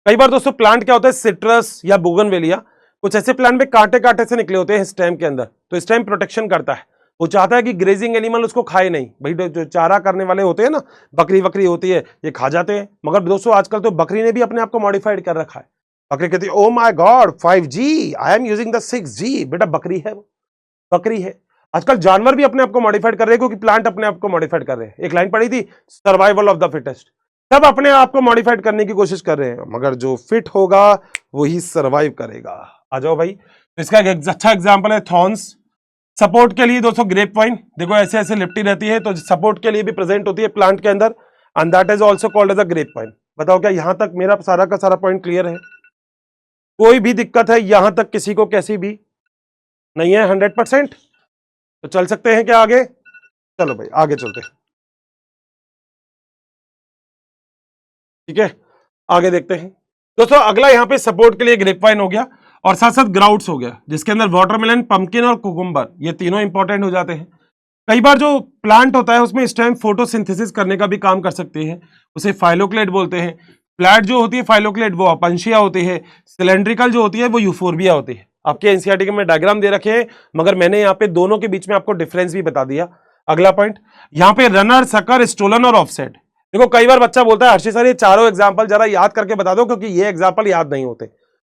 कई बार दोस्तों प्लांट क्या होता है, सिट्रस या बोगनवेलिया, कुछ ऐसे प्लांट में कांटे कांटे से निकले होते हैं स्टेम के अंदर, तो स्टेम प्रोटेक्शन करता है। वो चाहता है कि ग्रेजिंग एनिमल उसको खाए नहीं, भाई जो चारा करने वाले होते हैं ना, बकरी वकरी होती है, ये खा जाते हैं। मगर दोस्तों आजकल तो बकरी ने भी अपने आप को मॉडिफाइड कर रखा है। बकरी कहती है, oh my God 5G, I am using the 6G। बेटा बकरी है वो, बकरी है। आजकल जानवर भी अपने आप को मॉडिफाइड कर रहे हैं, क्योंकि प्लांट अपने आप को मॉडिफाइड कर रहे हैं। एक लाइन पढ़ी थी, सर्वाइवल ऑफ द फिटेस्ट। सब अपने आप को मॉडिफाइड करने की कोशिश कर रहे हैं, मगर जो फिट होगा वही सर्वाइव करेगा। आ जाओ भाई, तो इसका एक अच्छा एग्जांपल है थॉर्न्स। सपोर्ट के लिए दोस्तों ग्रेप वाइन, देखो ऐसे ऐसे लिपटी रहती है, तो सपोर्ट के लिए भी प्रेजेंट होती है प्लांट के अंदर, and that is also called as a grape vine. बताओ क्या यहां तक मेरा सारा का सारा पॉइंट क्लियर है? कोई भी दिक्कत है यहां तक किसी को कैसी भी नहीं है? 100%। तो चल सकते हैं क्या आगे? चलो भाई आगे चलते हैं, ठीक है, आगे देखते हैं। दोस्तों अगला यहां पे सपोर्ट के लिए ग्रेप वाइन हो गया, और साथ साथ ग्राउट्स हो गया, जिसके अंदर वाटरमेलन, पंपकिन और कुकुम्बर, ये तीनों इंपॉर्टेंट हो जाते हैं। कई बार जो प्लांट होता है उसमें इस टाइम फोटोसिंथेसिस करने का भी काम कर सकते हैं, उसे फाइलोक्लेट बोलते हैं। फ्लैट जो होती है फाइलोक्लेट वो अपंशिया होती है, सिलेंड्रिकल जो होती है वो यूफोर्बिया होती है। आपके एनसीईआरटी में डायग्राम दे रखे हैं, मगर मैंने यहाँ पे दोनों के बीच में आपको डिफरेंस भी बता दिया। अगला पॉइंट यहाँ पे रनर, सकर, स्टोलन और ऑफसेट। देखो कई बार बच्चा बोलता है हर्षित सर ये चारों एग्जाम्पल जरा याद करके बता दो, क्योंकि ये एग्जाम्पल याद नहीं होते।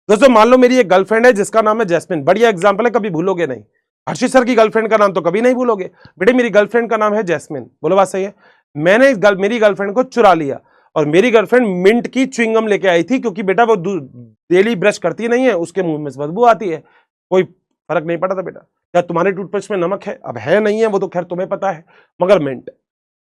दोस्तों मान लो मेरी एक गर्लफ्रेंड है जिसका नाम है जैस्मिन, बढ़िया एग्जाम्पल है, कभी भूलोगे नहीं। हर्षित सर की गर्लफ्रेंड का नाम तो कभी नहीं भूलोगे। बेटे मेरी गर्लफ्रेंड का नाम है जैस्मिन, बोलो बात सही है। मैंने मेरी गर्लफ्रेंड को चुरा लिया, और मेरी गर्लफ्रेंड मिंट की च्युइंगम लेके आई थी, क्योंकि बेटा वो डेली ब्रश करती नहीं है, उसके मुंह में बदबू आती है। कोई फर्क नहीं पड़ा था बेटा, क्या तुम्हारे टूथपेस्ट में नमक है? अब है नहीं है वो तो खैर तुम्हें पता है, मगर मिंट।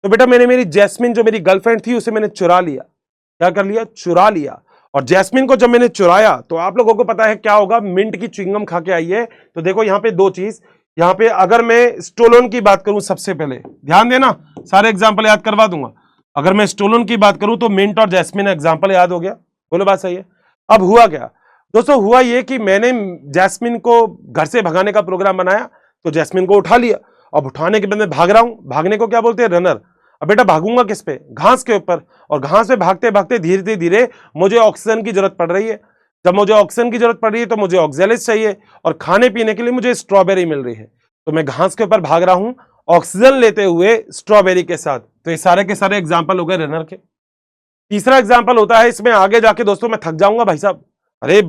तो बेटा मैंने मेरी जैस्मिन जो मेरी गर्लफ्रेंड थी उसे मैंने चुरा लिया। क्या कर लिया? चुरा लिया। और जैस्मिन को जब मैंने चुराया तो आप लोगों को पता है क्या होगा, मिंट की च्युइंगम खा के आई है। तो देखो यहाँ पे दो चीज, यहाँ पे अगर मैं स्टोलन की बात करूं, सबसे पहले ध्यान देना, सारे एग्जाम्पल याद करवा दूंगा। अगर मैं स्टोलन की बात करूं तो मिंट और जैस्मिन एग्जाम्पल याद हो गया, बोलो बात सही है। अब हुआ क्या दोस्तों, हुआ ये कि मैंने जैस्मिन को घर से भगाने का प्रोग्राम बनाया, तो जैस्मिन को उठा लिया। अब उठाने के बाद मैं भाग रहा हूं, भागने को क्या बोलते हैं? रनर। अब बेटा भागूंगा किस पे? घास के ऊपर। और घास पे भागते भागते धीरे धीरे मुझे ऑक्सीजन की जरूरत पड़ रही है। जब मुझे ऑक्सीजन की जरूरत पड़ रही है तो मुझे ऑक्जेलिस चाहिए, और खाने पीने के लिए मुझे स्ट्रॉबेरी मिल रही है। तो मैं घास के ऊपर भाग रहा हूं ऑक्सीजन लेते हुए स्ट्रॉबेरी के साथ। तो ये सारे के सारे एग्जाम्पल हो गए रनर के। तीसरा एग्जाम्पल होता है, इसमें आगे जाके दोस्तों मैं थक जाऊंगा भाई साहब, अरे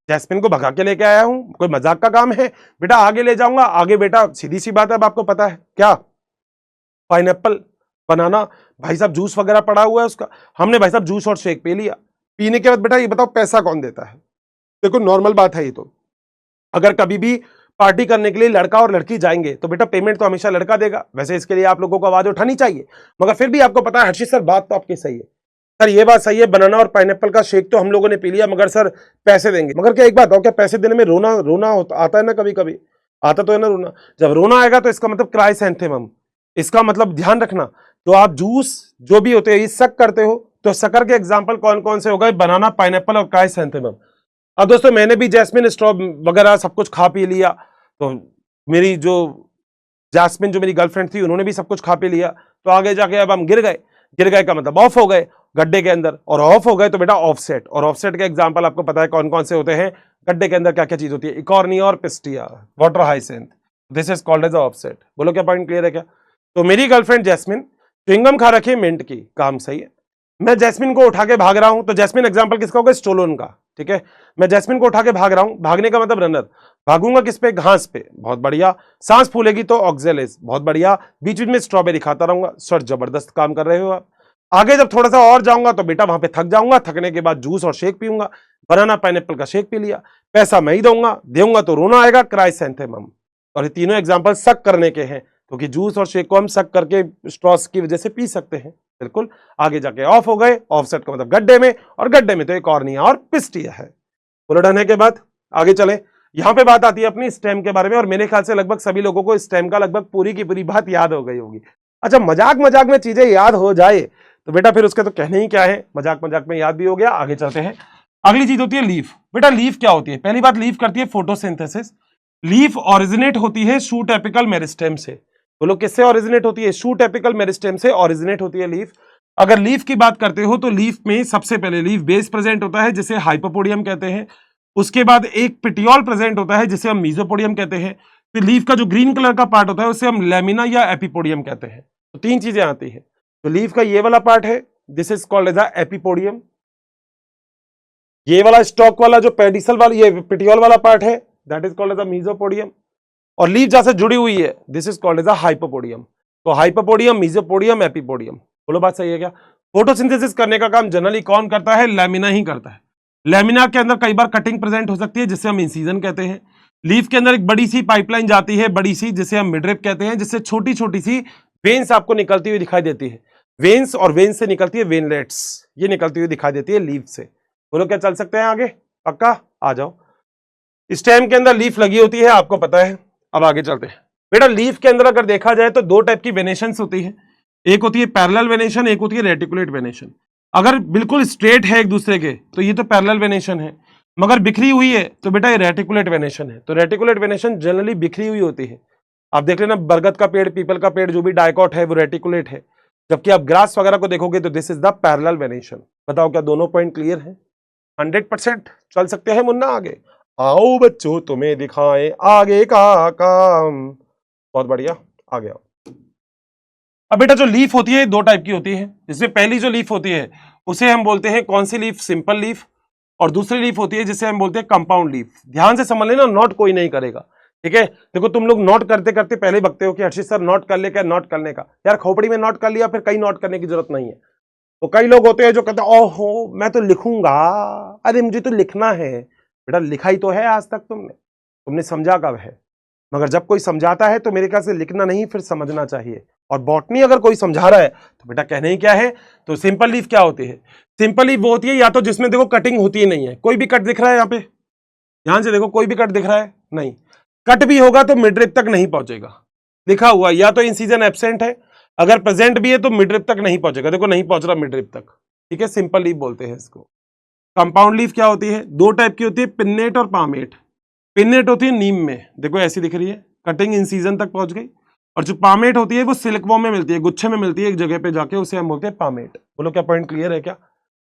जैस्मिन को भगा के लेके आया हूं, कोई मजाक का काम है? बेटा आगे ले जाऊंगा। आगे बेटा सीधी सी बात है, अब आपको पता है क्या? पाइनएप्पल, बनाना, भाई साहब जूस वगैरह पड़ा हुआ है उसका, हमने भाई साहब जूस और शेक पी लिया। पीने के बाद बेटा ये बताओ पैसा कौन देता है? देखो नॉर्मल बात है ये तो, अगर कभी भी पार्टी करने के लिए लड़का और लड़की जाएंगे तो बेटा पेमेंट तो हमेशा लड़का देगा। वैसे इसके लिए आप लोगों को आवाज उठानी चाहिए, मगर फिर भी आपको पता है हर्षित सर बात तो आपकी सही है, सर ये बात सही है, बनाना और पाइनएप्पल का शेक तो हम लोगों ने पी लिया, मगर सर पैसे देंगे। मगर क्या एक बात हो, क्या पैसे देने में रोना रोना आता है ना? कभी कभी आता तो है ना रोना। जब रोना आएगा तो इसका मतलब क्राइसैंथेमम, इसका मतलब ध्यान रखना। तो आप जूस जो भी होते हैं ये सक करते हो, तो सकर के एग्जाम्पल कौन कौन से हो गए? बनाना, पाइनएप्पल और क्राइसैंथेमम। अब दोस्तों मैंने भी जैस्मिन, स्ट्रॉ वगैरह सब कुछ खा पी लिया, तो मेरी जो जैस्मिन जो मेरी गर्लफ्रेंड थी उन्होंने भी सब कुछ खा पी लिया। तो आगे जाके अब हम गिर गए, गिर गए का मतलब ऑफ हो गए गड्ढे के अंदर, और ऑफ हो गए तो बेटा ऑफसेट। और ऑफसेट के एग्जांपल आपको पता है कौन कौन से होते हैं? गड्ढे के अंदर क्या क्या चीज होती है? इकॉर्निया और Pistia, water hyacinth, this is called as offset. बोलो क्या पॉइंट क्लियर है क्या? तो मेरी गर्लफ्रेंड जैस्मिन च्युइंगम खा रखी है मिंट की, काम सही है। मैं जैस्मिन को उठा के भाग रहा हूं, तो जैस्मिन एग्जांपल किसका होगा? स्टोलन का, ठीक है। मैं जैस्मिन को उठा के भाग रहा हूं, भागने का मतलब रनर, भागूंगा किस पे? घास पे, बहुत बढ़िया। सांस फूलेगी तो ऑक्जेलिस, बहुत बढ़िया। बीच बीच में स्ट्रॉबेरी खाता रहूंगा, सर जबरदस्त काम कर रहे हो आप। आगे जब थोड़ा सा और जाऊंगा तो बेटा वहां पे थक जाऊंगा, थकने के बाद जूस और शेक पीऊंगा, बनाना पाइनएप्पल का शेक पी लिया। पैसा मैं ही दूंगा तो रोना आएगा, क्राइसैंथेमम। और ये तीनों एग्जांपल सक करने के हैं, क्योंकि जूस और शेक को हम सक करके स्ट्रॉस की वजह से पी सकते हैं, बिल्कुल। आगे जाके ऑफ हो गए, ऑफसेट का मतलब गड्ढे में, और गड्ढे में तो इकॉर्निया और पिस्टिया है। पूरा डन है के बाद आगे चले। यहां पे बात आती है अपनी स्टेम के बारे में, और मेरे ख्याल से लगभग सभी लोगों को स्टेम का लगभग पूरी की पूरी बात याद हो गई होगी। अच्छा मजाक मजाक में चीजें याद हो जाए तो बेटा फिर उसके तो कहने ही क्या है, मजाक मजाक में याद भी हो गया। आगे चलते हैं, अगली चीज होती है लीफ। बेटा लीफ क्या होती है? पहली बात, लीफ करती है फोटोसिंथेसिस। लीफ ओरिजिनेट होती है शूट एपिकल मेरिस्टेम से। बोलो किससे ओरिजिनेट होती है? शूट एपिकल मेरिस्टेम से ओरिजिनेट होती है लीफ। अगर लीफ की बात करते हो तो लीफ में सबसे पहले लीफ बेस प्रेजेंट होता है जिसे हाइपोपोडियम कहते हैं। उसके बाद एक पिटियोल प्रेजेंट होता है जिसे हम मीजोपोडियम कहते हैं। फिर लीफ का जो ग्रीन कलर का पार्ट होता है उसे हम लेमिना या एपिपोडियम कहते हैं। तो तीन चीजें आती है। तो लीफ का ये वाला पार्ट है, दिस इज कॉल्ड एज एपिपोडियम। ये वाला स्टॉक वाला जो पेडिसल वाला ये पिटियोल वाला पार्ट है, दैट इज कॉल्ड एज मीजोपोडियम। और लीफ जहां से जुड़ी हुई है, दिस इज कॉल्ड एज हाइपोपोडियम। तो हाइपोपोडियम, मीजोपोडियम, एपिपोडियम। बोलो बात सही है क्या? फोटोसिंथेसिस करने का काम जनरली कौन करता है? लैमिना ही करता है। लैमिना के अंदर कई बार कटिंग प्रेजेंट हो सकती है जिसे हम इंसीजन कहते हैं। लीफ के अंदर एक बड़ी सी पाइपलाइन जाती है, बड़ी सी, जिसे हम मिडरिप कहते हैं, जिससे छोटी छोटी सी वेन्स आपको निकलती हुई दिखाई देती है। वेन्स और वेन्स से निकलती है वेनलेट्स, ये निकलती हुई दिखाई देती है लीफ से। बोलो क्या चल सकते हैं आगे? पक्का आ जाओ। स्टेम के अंदर लीफ लगी होती है, आपको पता है। अब आगे चलते हैं बेटा। लीफ के अंदर अगर देखा जाए तो दो टाइप की वेनेशंस होती है, एक होती है पैरेलल वेनेशन, एक होती है रेटिकुलेट वेनेशन। अगर बिल्कुल स्ट्रेट है एक दूसरे के तो ये तो पैरेलल वेनेशन है, मगर बिखरी हुई है तो बेटा ये रेटिकुलेट वेनेशन है। तो रेटिकुलेट वेनेशन जनरली बिखरी हुई होती है। आप देख लेना बरगद का पेड़, पीपल का पेड़, जो भी डाइकॉट है वो रेटिकुलेट है, जबकि आप ग्रास वगैरह को देखोगे तो this is the parallel venation. बताओ क्या दोनों पॉइंट क्लियर है? 100% चल सकते हैं मुन्ना आगे। आओ बच्चों तुम्हें दिखाएं आगे का काम। बहुत बढ़िया, आगे आओ। अब बेटा जो लीफ होती है दो टाइप की होती है, जिसमें पहली जो लीफ होती है उसे हम बोलते हैं कौन सी लीफ? Simple leaf. और दूसरी लीफ होती है जिसे हम बोलते हैं कंपाउंड लीफ। ध्यान से समझ लेना, नोट कोई नहीं करेगा, ठीक है? देखो तुम लोग नोट करते करते पहले बकते हो कि हर्षित सर नोट कर ले, क्या नोट करने का? यार खोपड़ी में नोट कर लिया, फिर कहीं नोट करने की जरूरत नहीं है। तो कई लोग होते हैं जो कहते हैं ओहो मैं तो लिखूंगा, अरे मुझे तो लिखना है। बेटा लिखाई तो है आज तक तुमने समझा कब है? मगर जब कोई समझाता है तो मेरे ख्याल से लिखना नहीं, फिर समझना चाहिए। और बॉटनी अगर कोई समझा रहा है तो बेटा कहने ही क्या है? तो सिंपल लीफ क्या होती है? सिंपल लीफ वो होती है या तो जिसमें देखो कटिंग होती ही नहीं है। कोई भी कट दिख रहा है यहाँ पे? ध्यान से देखो, कोई भी कट दिख रहा है? नहीं। कट भी होगा तो मिडरिप तक नहीं पहुंचेगा। लिखा हुआ या तो इंसिजन एब्सेंट है, अगर प्रेजेंट भी है तो मिडरिप तक नहीं पहुंचेगा। देखो नहीं पहुंच रहा मिडरिप तक, ठीक है? सिंपल लीफ बोलते हैं इसको। कंपाउंड लीफ क्या होती है? दो टाइप की होती है, पिन्नेट और पामेट। पिन्नेट होती है नीम में, देखो ऐसी दिख रही है, कटिंग इंसिजन तक पहुंच गई। और जो पामेट होती है वो सिल्कवॉर्म में मिलती है, गुच्छे में मिलती है एक जगह पे जाके, उसे हम बोलते हैं पामेट। बोलो क्या पॉइंट क्लियर है क्या?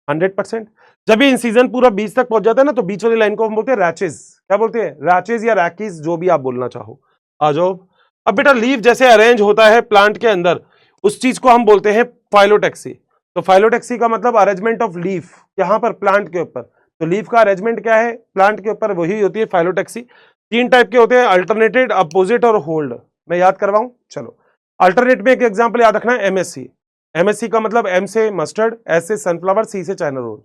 100%। जब ये इंसिजन पूरा बीच तक पहुंच जाता है ना तो बीच वाली लाइन को हम बोलते हैं रैचेज। क्या बोलते हैं? रैचेज या रैकीज, जो भी आप बोलना चाहो। आ जाओ। अब बेटा लीफ जैसे अरेंज होता है प्लांट के अंदर, उस चीज को हम बोलते हैं फाइलोटैक्सी। तो फाइलोटैक्सी का मतलब अरेंजमेंट ऑफ लीफ यहां पर प्लांट के ऊपर। तो लीफ का अरेंजमेंट क्या है प्लांट के ऊपर? वही होती है फाइलोटैक्सी। तीन टाइप के होते हैं, अल्टरनेटेड, अपोजिट और होल्ड। मैं याद करवाऊं? चलो। अल्टरनेट में एक एग्जांपल याद रखना है, एमएससी। एमएससी का मतलब एम से मस्टर्ड, एस से सनफ्लावर, सी से चाइना रोज।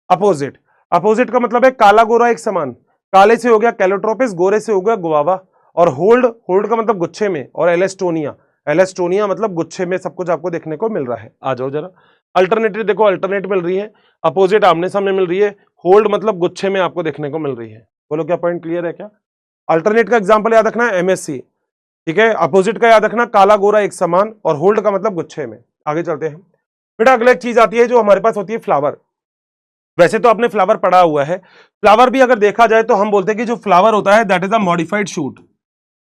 अपोजिट, अपोजिट का मतलब है काला गोरा एक समान। काले से हो गया कैलोट्रोपिस, गोरे से हो गया गुआवा। और होल्ड, होल्ड का मतलब गुच्छे में। और एलेस्टोनिया, एलेस्टोनिया मतलब गुच्छे में सब कुछ आपको देखने को मिल रहा है। आ जाओ जरा। अल्टरनेटिव देखो, अल्टरनेट मिल रही है, अपोजिट आमने सामने मिल रही है, होल्ड मतलब गुच्छे में आपको देखने को मिल रही है। बोलो क्या पॉइंट क्लियर है क्या? अल्टरनेट का एग्जांपल याद रखना है एमएससी, ठीक है? अपोजिट का याद रखना काला गोरा एक समान, और होल्ड का मतलब गुच्छे में। आगे चलते हैं बेटा। अगला एक चीज आती है जो हमारे पास होती है फ्लावर। वैसे तो आपने फ्लावर पढ़ा हुआ है, फ्लावर भी अगर देखा जाए तो हम बोलते हैं कि जो फ्लावर होता है that is a modified shoot.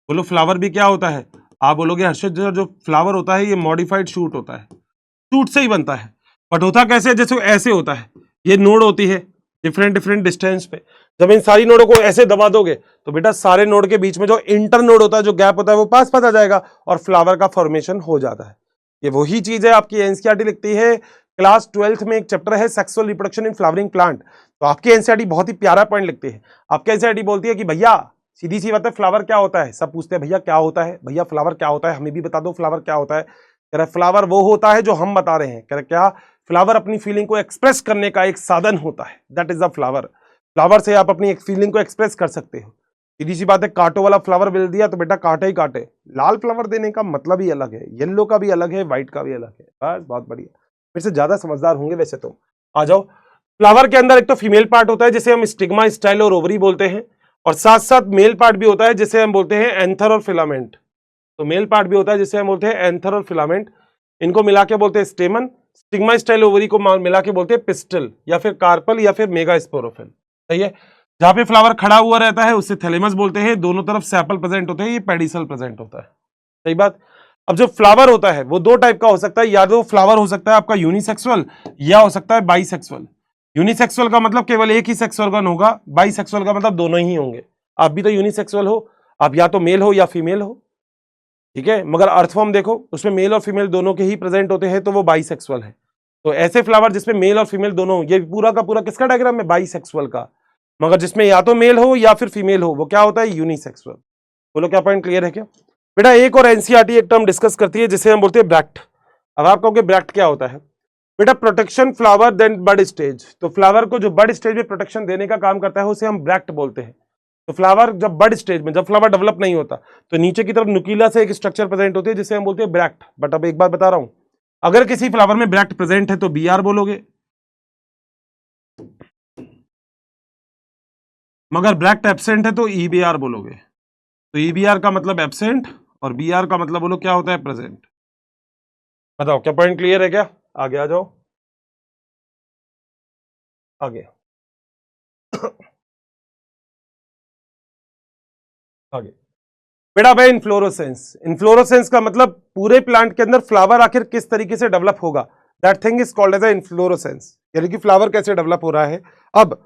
बोलो फ्लावर भी क्या होता है? आप बोलोगे हर्षित जो फ्लावर होता है ये मॉडिफाइड शूट होता है, शूट से ही बनता है। बट होता कैसे? जैसे ऐसे होता है, ये नोड होती है डिफरेंट डिफरेंट डिस्टेंस पे। जब इन सारी नोडों को ऐसे दबा दोगे तो बेटा सारे नोड के बीच में जो इंटर नोड होता है, जो गैप होता है, वो पास आ जाएगा और फ्लावर का फॉर्मेशन हो जाता है। ये वही चीज है आपकी एनसीईआरटी लिखती है क्लास 12th में, एक चैप्टर है sexual reproduction in flowering plant. तो आपकी एनसीईआरटी बहुत ही प्यारा पॉइंट लिखती है। आपकी एनसीईआरटी बोलती है कि भैया सीधी सी बात है, फ्लावर क्या होता है? सब पूछते हैं भैया क्या होता है, भैया फ्लावर क्या होता है, हमें भी बता दो फ्लावर क्या होता है। कह रहा फ्लावर वो होता है जो हम बता रहे हैं। कह रहा क्या? फ्लावर अपनी फीलिंग को एक्सप्रेस करने का एक साधन होता है, that is the flower. Flower से आप अपनी एक फीलिंग को एक्सप्रेस कर सकते हो। सीधी सी बात है, कांटों वाला फ्लावर मिल दिया तो बेटा कांटे ही कांटे। लाल फ्लावर देने का मतलब ही अलग है, येलो का भी अलग है, व्हाइट का भी अलग है। बस बहुत बढ़िया, मेरे से ज्यादा समझदार होंगे वैसे तो। आ जाओ। फ्लावर के अंदर एक तो फीमेल पार्ट होता है जिसे हम स्टिग्मा, स्टाइल और ओवरी बोलते हैं, और साथ साथ मेल पार्ट भी होता है जिसे हम बोलते हैं एंथर और फिलामेंट। तो मेल पार्ट भी होता है जिसे हम बोलते हैं एंथर और फिलामेंट। इनको मिला के बोलते हैं स्टेमन। स्टिग्मा, स्टाइल, ओवरी को मिला के बोलते हैं पिस्टल या फिर कार्पल या फिर मेगा स्पोरोफिल। सही है? जहां पे फ्लावर खड़ा हुआ रहता है उसे थैलेमस बोलते हैं। दोनों तरफ सेपल प्रेजेंट होते हैं, ये पेडिसल प्रेजेंट होता है। सही बात। अब जो फ्लावर होता है वो दो टाइप का हो सकता है, या तो फ्लावर हो सकता है आपका यूनिसेक्सुअल या हो सकता है बाइसेक्सुअल। यूनिसेक्सुअल का मतलब केवल एक ही सेक्स ऑर्गन होगा, बाइसेक्सुअल का मतलब दोनों ही होंगे। आप भी तो यूनिसेक्सुअल हो, आप या तो मेल हो या फीमेल हो, ठीक है, मगर अर्थ फॉर्म देखो उसमें मेल और फीमेल दोनों के ही प्रेजेंट होते हैं, तो वो बाइसेक्सुअल है। तो ऐसे फ्लावर जिसमें मेल और फीमेल दोनों, ये पूरा का पूरा किसका डायग्राम है, बाइसेक्सुअल का। मगर जिसमें या तो मेल हो या फिर फीमेल हो वो क्या होता है, यूनिसेक्सुअल। बोलो क्या पॉइंट क्लियर है क्या बेटा। एक और एनसीईआरटी एक टर्म डिस्कस करती है जिसे हम बोलते हैं ब्रैक्ट। अब आप कहोगे ब्रैक्ट क्या होता है बेटा, प्रोटेक्शन फ्लावर देन बड स्टेज। तो फ्लावर को जो बड स्टेज में प्रोटेक्शन देने का काम करता है उसे हम ब्रैक्ट बोलते हैं। तो फ्लावर जब बड स्टेज में, जब फ्लावर डेवलप नहीं होता तो नीचे की तरफ नुकीला से एक स्ट्रक्चर प्रेजेंट होती है जिसे हम बोलते हैं ब्रैक्ट। बट अब एक बात बता रहा हूं, अगर किसी फ्लावर में ब्रैक्ट प्रेजेंट है तो बी आर बोलोगे, मगर ब्रैक्ट एब्सेंट है तो ई बी आर बोलोगे। तो ई बी आर का मतलब एब्सेंट और बी आर का मतलब बोलो क्या होता है, प्रेजेंट। बताओ क्या पॉइंट क्लियर है क्या। आगे आ जाओ, आगे आगे बेटा भाई इन्फ्लोरोसेंस। इन्फ्लोरोसेंस का मतलब पूरे प्लांट के अंदर फ्लावर आखिर किस तरीके से डेवलप होगा, that thing is called as a inflorescence, यानी कि फ्लावर कैसे डेवलप हो रहा है। अब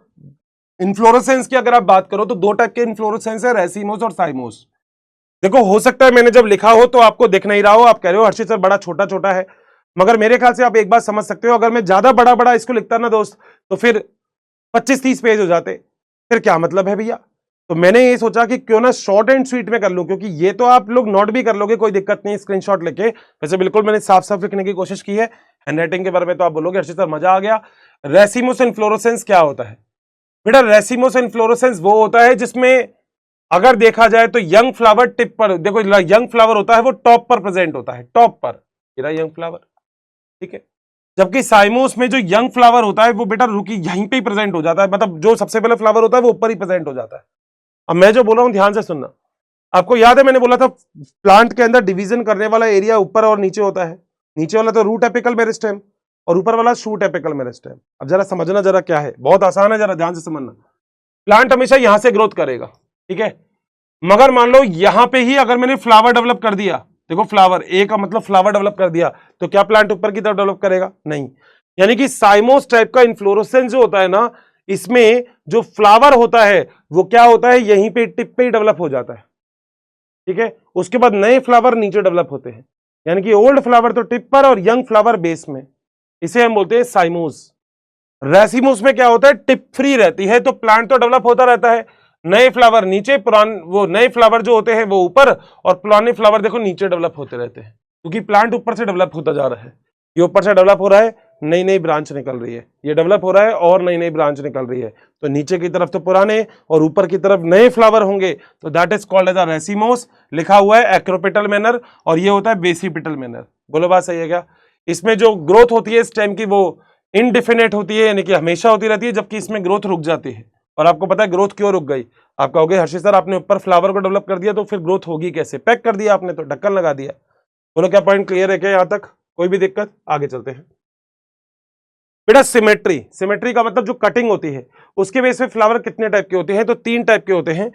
इन्फ्लोरोसेंस की अगर आप बात करो तो दो टाइप के इन्फ्लोरोसेंस है, रेसिमोस और साइमोस। देखो हो सकता है मैंने जब लिखा हो तो आपको दिख नहीं रहा हो, आप कह रहे हो हर्षित सर बड़ा छोटा छोटा है, मगर मेरे ख्याल से आप एक बात समझ सकते हो, अगर मैं ज्यादा बड़ा बड़ा इसको लिखता ना दोस्त तो फिर 25-30 पेज हो जाते, फिर क्या मतलब है भैया। तो मैंने ये सोचा कि क्यों ना शॉर्ट एंड स्वीट में कर लूं, क्योंकि ये तो आप लोग नोट भी कर लोगे, कोई दिक्कत नहीं स्क्रीनशॉट लेके। वैसे बिल्कुल मैंने साफ साफ लिखने की कोशिश की है, हैंडराइटिंग के बारे में तो आप बोलोगे हर्षित सर मजा आ गया। रेसिमोस इन्फ्लोरोसेंस क्या होता है बेटा, रेसिमोस इन्फ्लोरोसेंस वो होता है जिसमें अगर देखा जाए तो यंग फ्लावर टिप पर, देखो यंग फ्लावर होता है वो टॉप पर प्रेजेंट होता है, टॉप पर यंग फ्लावर, ठीक है। जबकि साइमोस में जो यंग फ्लावर होता है वो बेटा रुकी यहीं पे ही प्रेजेंट हो जाता है, मतलब जो सबसे पहले फ्लावर होता है वो ऊपर ही प्रेजेंट हो जाता है। अब मैं जो बोल रहा हूं ध्यान से सुनना, आपको याद है मैंने बोला था प्लांट के अंदर डिवीजन करने वाला एरिया ऊपर और नीचे होता है, नीचे वाला तो रूट एपिकल मेरिस्टेम और ऊपर वाला शूट एपिकल मेरिस्टेम। अब जरा समझना जरा क्या है, बहुत आसान है, जरा ध्यान से समझना। प्लांट हमेशा यहां से ग्रोथ करेगा, ठीक है, मगर मान लो यहां पे ही अगर मैंने फ्लावर डेवलप कर दिया, देखो फ्लावर ए का मतलब फ्लावर डेवलप कर दिया, तो क्या प्लांट ऊपर की तरफ डेवलप करेगा, नहीं। यानी कि साइमोस टाइप का इन्फ्लोरोसेंस जो होता है ना, इसमें जो फ्लावर होता है वो क्या होता है, यहीं पे टिप पे ही डेवलप हो जाता है, ठीक है। उसके बाद नए फ्लावर नीचे डेवलप होते हैं, यानी कि ओल्ड फ्लावर तो टिप पर और यंग फ्लावर बेस में, इसे हम बोलते हैं साइमोस। रेसिमोस में क्या होता है, टिप फ्री रहती है, तो प्लांट तो डेवलप होता रहता है, नए फ्लावर नीचे, पुराने वो नए फ्लावर जो होते हैं वो ऊपर, और पुराने फ्लावर देखो नीचे डेवलप होते रहते हैं, क्योंकि प्लांट ऊपर से डेवलप होता जा रहा है। ये ऊपर से डेवलप हो रहा है, नई नई ब्रांच निकल रही है, ये डेवलप हो रहा है और नई नई ब्रांच निकल रही है, तो नीचे की तरफ तो पुराने और ऊपर की तरफ नए फ्लावर होंगे, तो that is called as a racemose. लिखा हुआ है एक्रोपिटल मैनर और ये होता है बेसिपिटल मैनर। बोलो बात सही है क्या। इसमें जो ग्रोथ होती है स्टेम की वो इनडिफिनेट होती है, यानी कि हमेशा होती रहती है, जबकि इसमें ग्रोथ रुक जाती है। और आपको पता है ग्रोथ क्यों रुक गई, आप कहोगे हर्षित सर आपने ऊपर फ्लावर को डेवलप कर दिया तो फिर ग्रोथ होगी कैसे, पैक कर दिया आपने तो ढक्कन लगा दिया। बोलो क्या पॉइंट क्लियर है क्या यहां तक, कोई भी दिक्कत, आगे चलते हैं। बेटा सिमेट्री, सिमेट्री का मतलब जो कटिंग होती है उसके बेस पे फ्लावर कितने टाइप के होते हैं, तो 3 टाइप के होते हैं,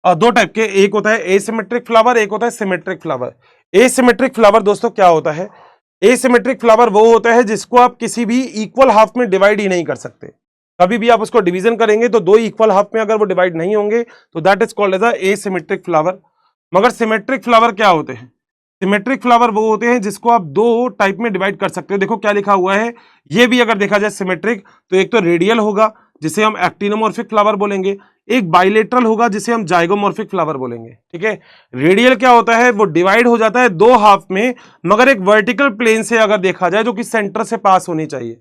और 2 टाइप के, एक होता है एसिमेट्रिक फ्लावर, एक होता है सिमेट्रिक फ्लावर। एसिमेट्रिक फ्लावर दोस्तों क्या होता है, एसिमेट्रिक फ्लावर वो होता है जिसको आप किसी भी इक्वल हाफ में डिवाइड ही नहीं कर सकते, कभी भी आप उसको डिवीजन करेंगे तो 2 इक्वल हाफ में अगर वो डिवाइड नहीं होंगे तो that is called as a asymmetric flower. मगर सिमेट्रिक फ्लावर क्या होते हैं, सिमेट्रिक फ्लावर वो होते हैं जिसको आप 2 टाइप में डिवाइड कर सकते हो। देखो क्या लिखा हुआ है, ये भी अगर देखा जाए सिमेट्रिक तो एक तो रेडियल होगा जिसे हम एक्टिनोमॉर्फिक फ्लावर बोलेंगे, एक बाइलेटरल होगा जिसे हम जाइगोमॉर्फिक फ्लावर बोलेंगे, ठीक है। रेडियल क्या होता है, वो डिवाइड हो जाता है 2 हाफ में, मगर एक वर्टिकल प्लेन से अगर देखा जाए जो कि सेंटर से पास होनी चाहिए,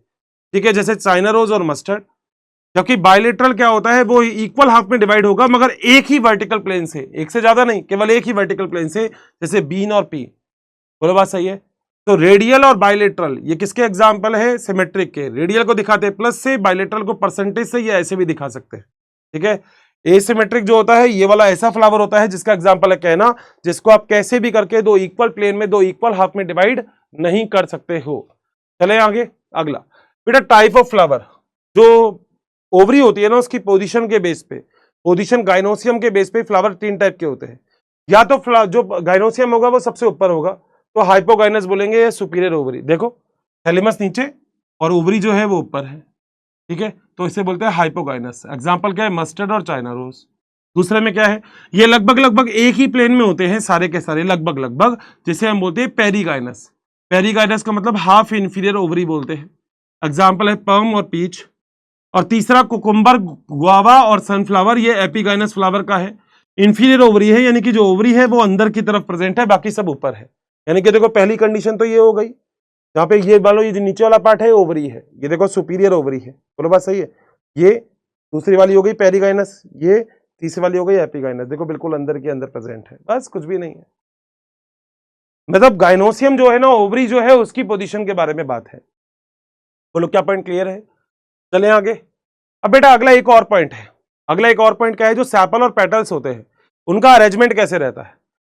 ठीक है, जैसे चाइना रोज और मस्टर्ड। जबकि बायलेटरल क्या होता है, वो इक्वल हाफ में डिवाइड होगा मगर एक ही वर्टिकल प्लेन से, एक से ज्यादा नहीं, केवल एक ही वर्टिकल प्लेन से, जैसे बीन और पी। बोलो बात सही है। तो रेडियल और बायलेटरल ये किसके एग्जाम्पल है, सिमेट्रिक के। रेडियल को दिखाते हैं प्लस से, बायलेटरल को परसेंटेज से, या ऐसे भी दिखा सकते हैं, ठीक है। एसिमेट्रिक जो होता है ये वाला ऐसा फ्लावर होता है जिसका एग्जाम्पल है कहना, जिसको आप कैसे भी करके 2 इक्वल प्लेन में 2 इक्वल हाफ में डिवाइड नहीं कर सकते हो। चले आगे, अगला बेटा टाइप ऑफ फ्लावर। जो ओवरी होती है ना उसकी पोजीशन के बेस पे, पोजीशन गाइनोसियम के बेस पे फ्लावर 3 टाइप के होते हैं। या तो जो गाइनोसियम होगा वो सबसे ऊपर होगा, तो हाइपोगाइनस बोलेंगे या सुपीरियर ओवरी। देखो थैलेमस नीचे और ओवरी जो है वो ऊपर है, ठीक है, तो इसे बोलते हैं हाइपोगाइनस। एग्जाम्पल क्या है, मस्टर्ड और चाइना रोज। दूसरे में क्या है, ये लगभग लगभग एक ही प्लेन में होते हैं सारे के सारे, लगभग लगभग, जिसे हम बोलते हैं पेरीगाइनस। पेरीगाइनस का मतलब हाफ इंफीरियर ओवरी बोलते हैं। एग्जाम्पल है पम और पीच। और तीसरा कुकुम्बर, गुआवा और सनफ्लावर, ये एपिगाइनस फ्लावर का है। इंफीरियर ओवरी है, यानी कि जो ओवरी है वो अंदर की तरफ प्रेजेंट है, बाकी सब ऊपर है। यानी कि देखो पहली कंडीशन तो ये हो गई, यहाँ पे ये मान लो ये जो नीचे वाला पार्ट है ओवरी है, ये देखो सुपीरियर ओवरी है, बोलो बात सही है। ये दूसरी वाली हो गई पेरीगाइनस, ये तीसरी वाली हो गई एपिगाइनस। देखो बिल्कुल अंदर के अंदर प्रेजेंट है, बस कुछ भी नहीं है। मतलब गाइनोसियम जो है ना, ओवरी जो है उसकी पोजीशन के बारे में बात है। बोलो क्या पॉइंट क्लियर है? चलें आगे। अब बेटा अगला एक और पॉइंट है, अगला एक और पॉइंट क्या है, जो सैपल और पेटल्स होते हैं उनका अरेंजमेंट कैसे रहता है।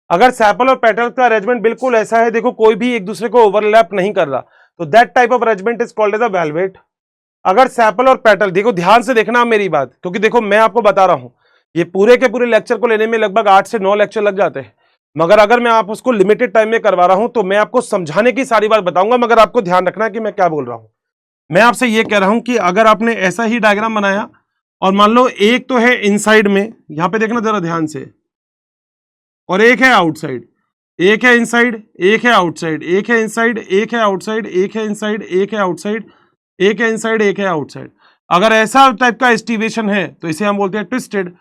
अगर सैपल और पेटल्स का अरेंजमेंट बिल्कुल ऐसा है, देखो कोई भी एक दूसरे को ओवरलैप नहीं कर रहा, तो that type of arrangement is called as a valvate. अगर सैपल और पेटल, देखो ध्यान से देखना मेरी बात, क्योंकि देखो मैं आपको बता रहा हूं, ये पूरे के पूरे लेक्चर को लेने में लगभग 8 से 9 लेक्चर लग जाते हैं, मगर अगर मैं आप उसको लिमिटेड टाइम में करवा रहा हूं तो मैं आपको समझाने की सारी बात बताऊंगा, मगर आपको ध्यान रखना है कि मैं क्या बोल रहा हूं। मैं आपसे ये कह रहा हूं कि अगर आपने ऐसा ही डायग्राम बनाया और मान लो एक तो है इनसाइड में, यहां पे देखना जरा ध्यान से, और एक है आउटसाइड, एक है इनसाइड, एक है आउटसाइड, एक है इनसाइड, एक है आउटसाइड, एक है इनसाइड, एक है आउटसाइड, एक है इनसाइड, एक है आउटसाइड। अगर ऐसा टाइप का एस्टिवेशन है तो इसे हम बोलते हैं ट्विस्टेड।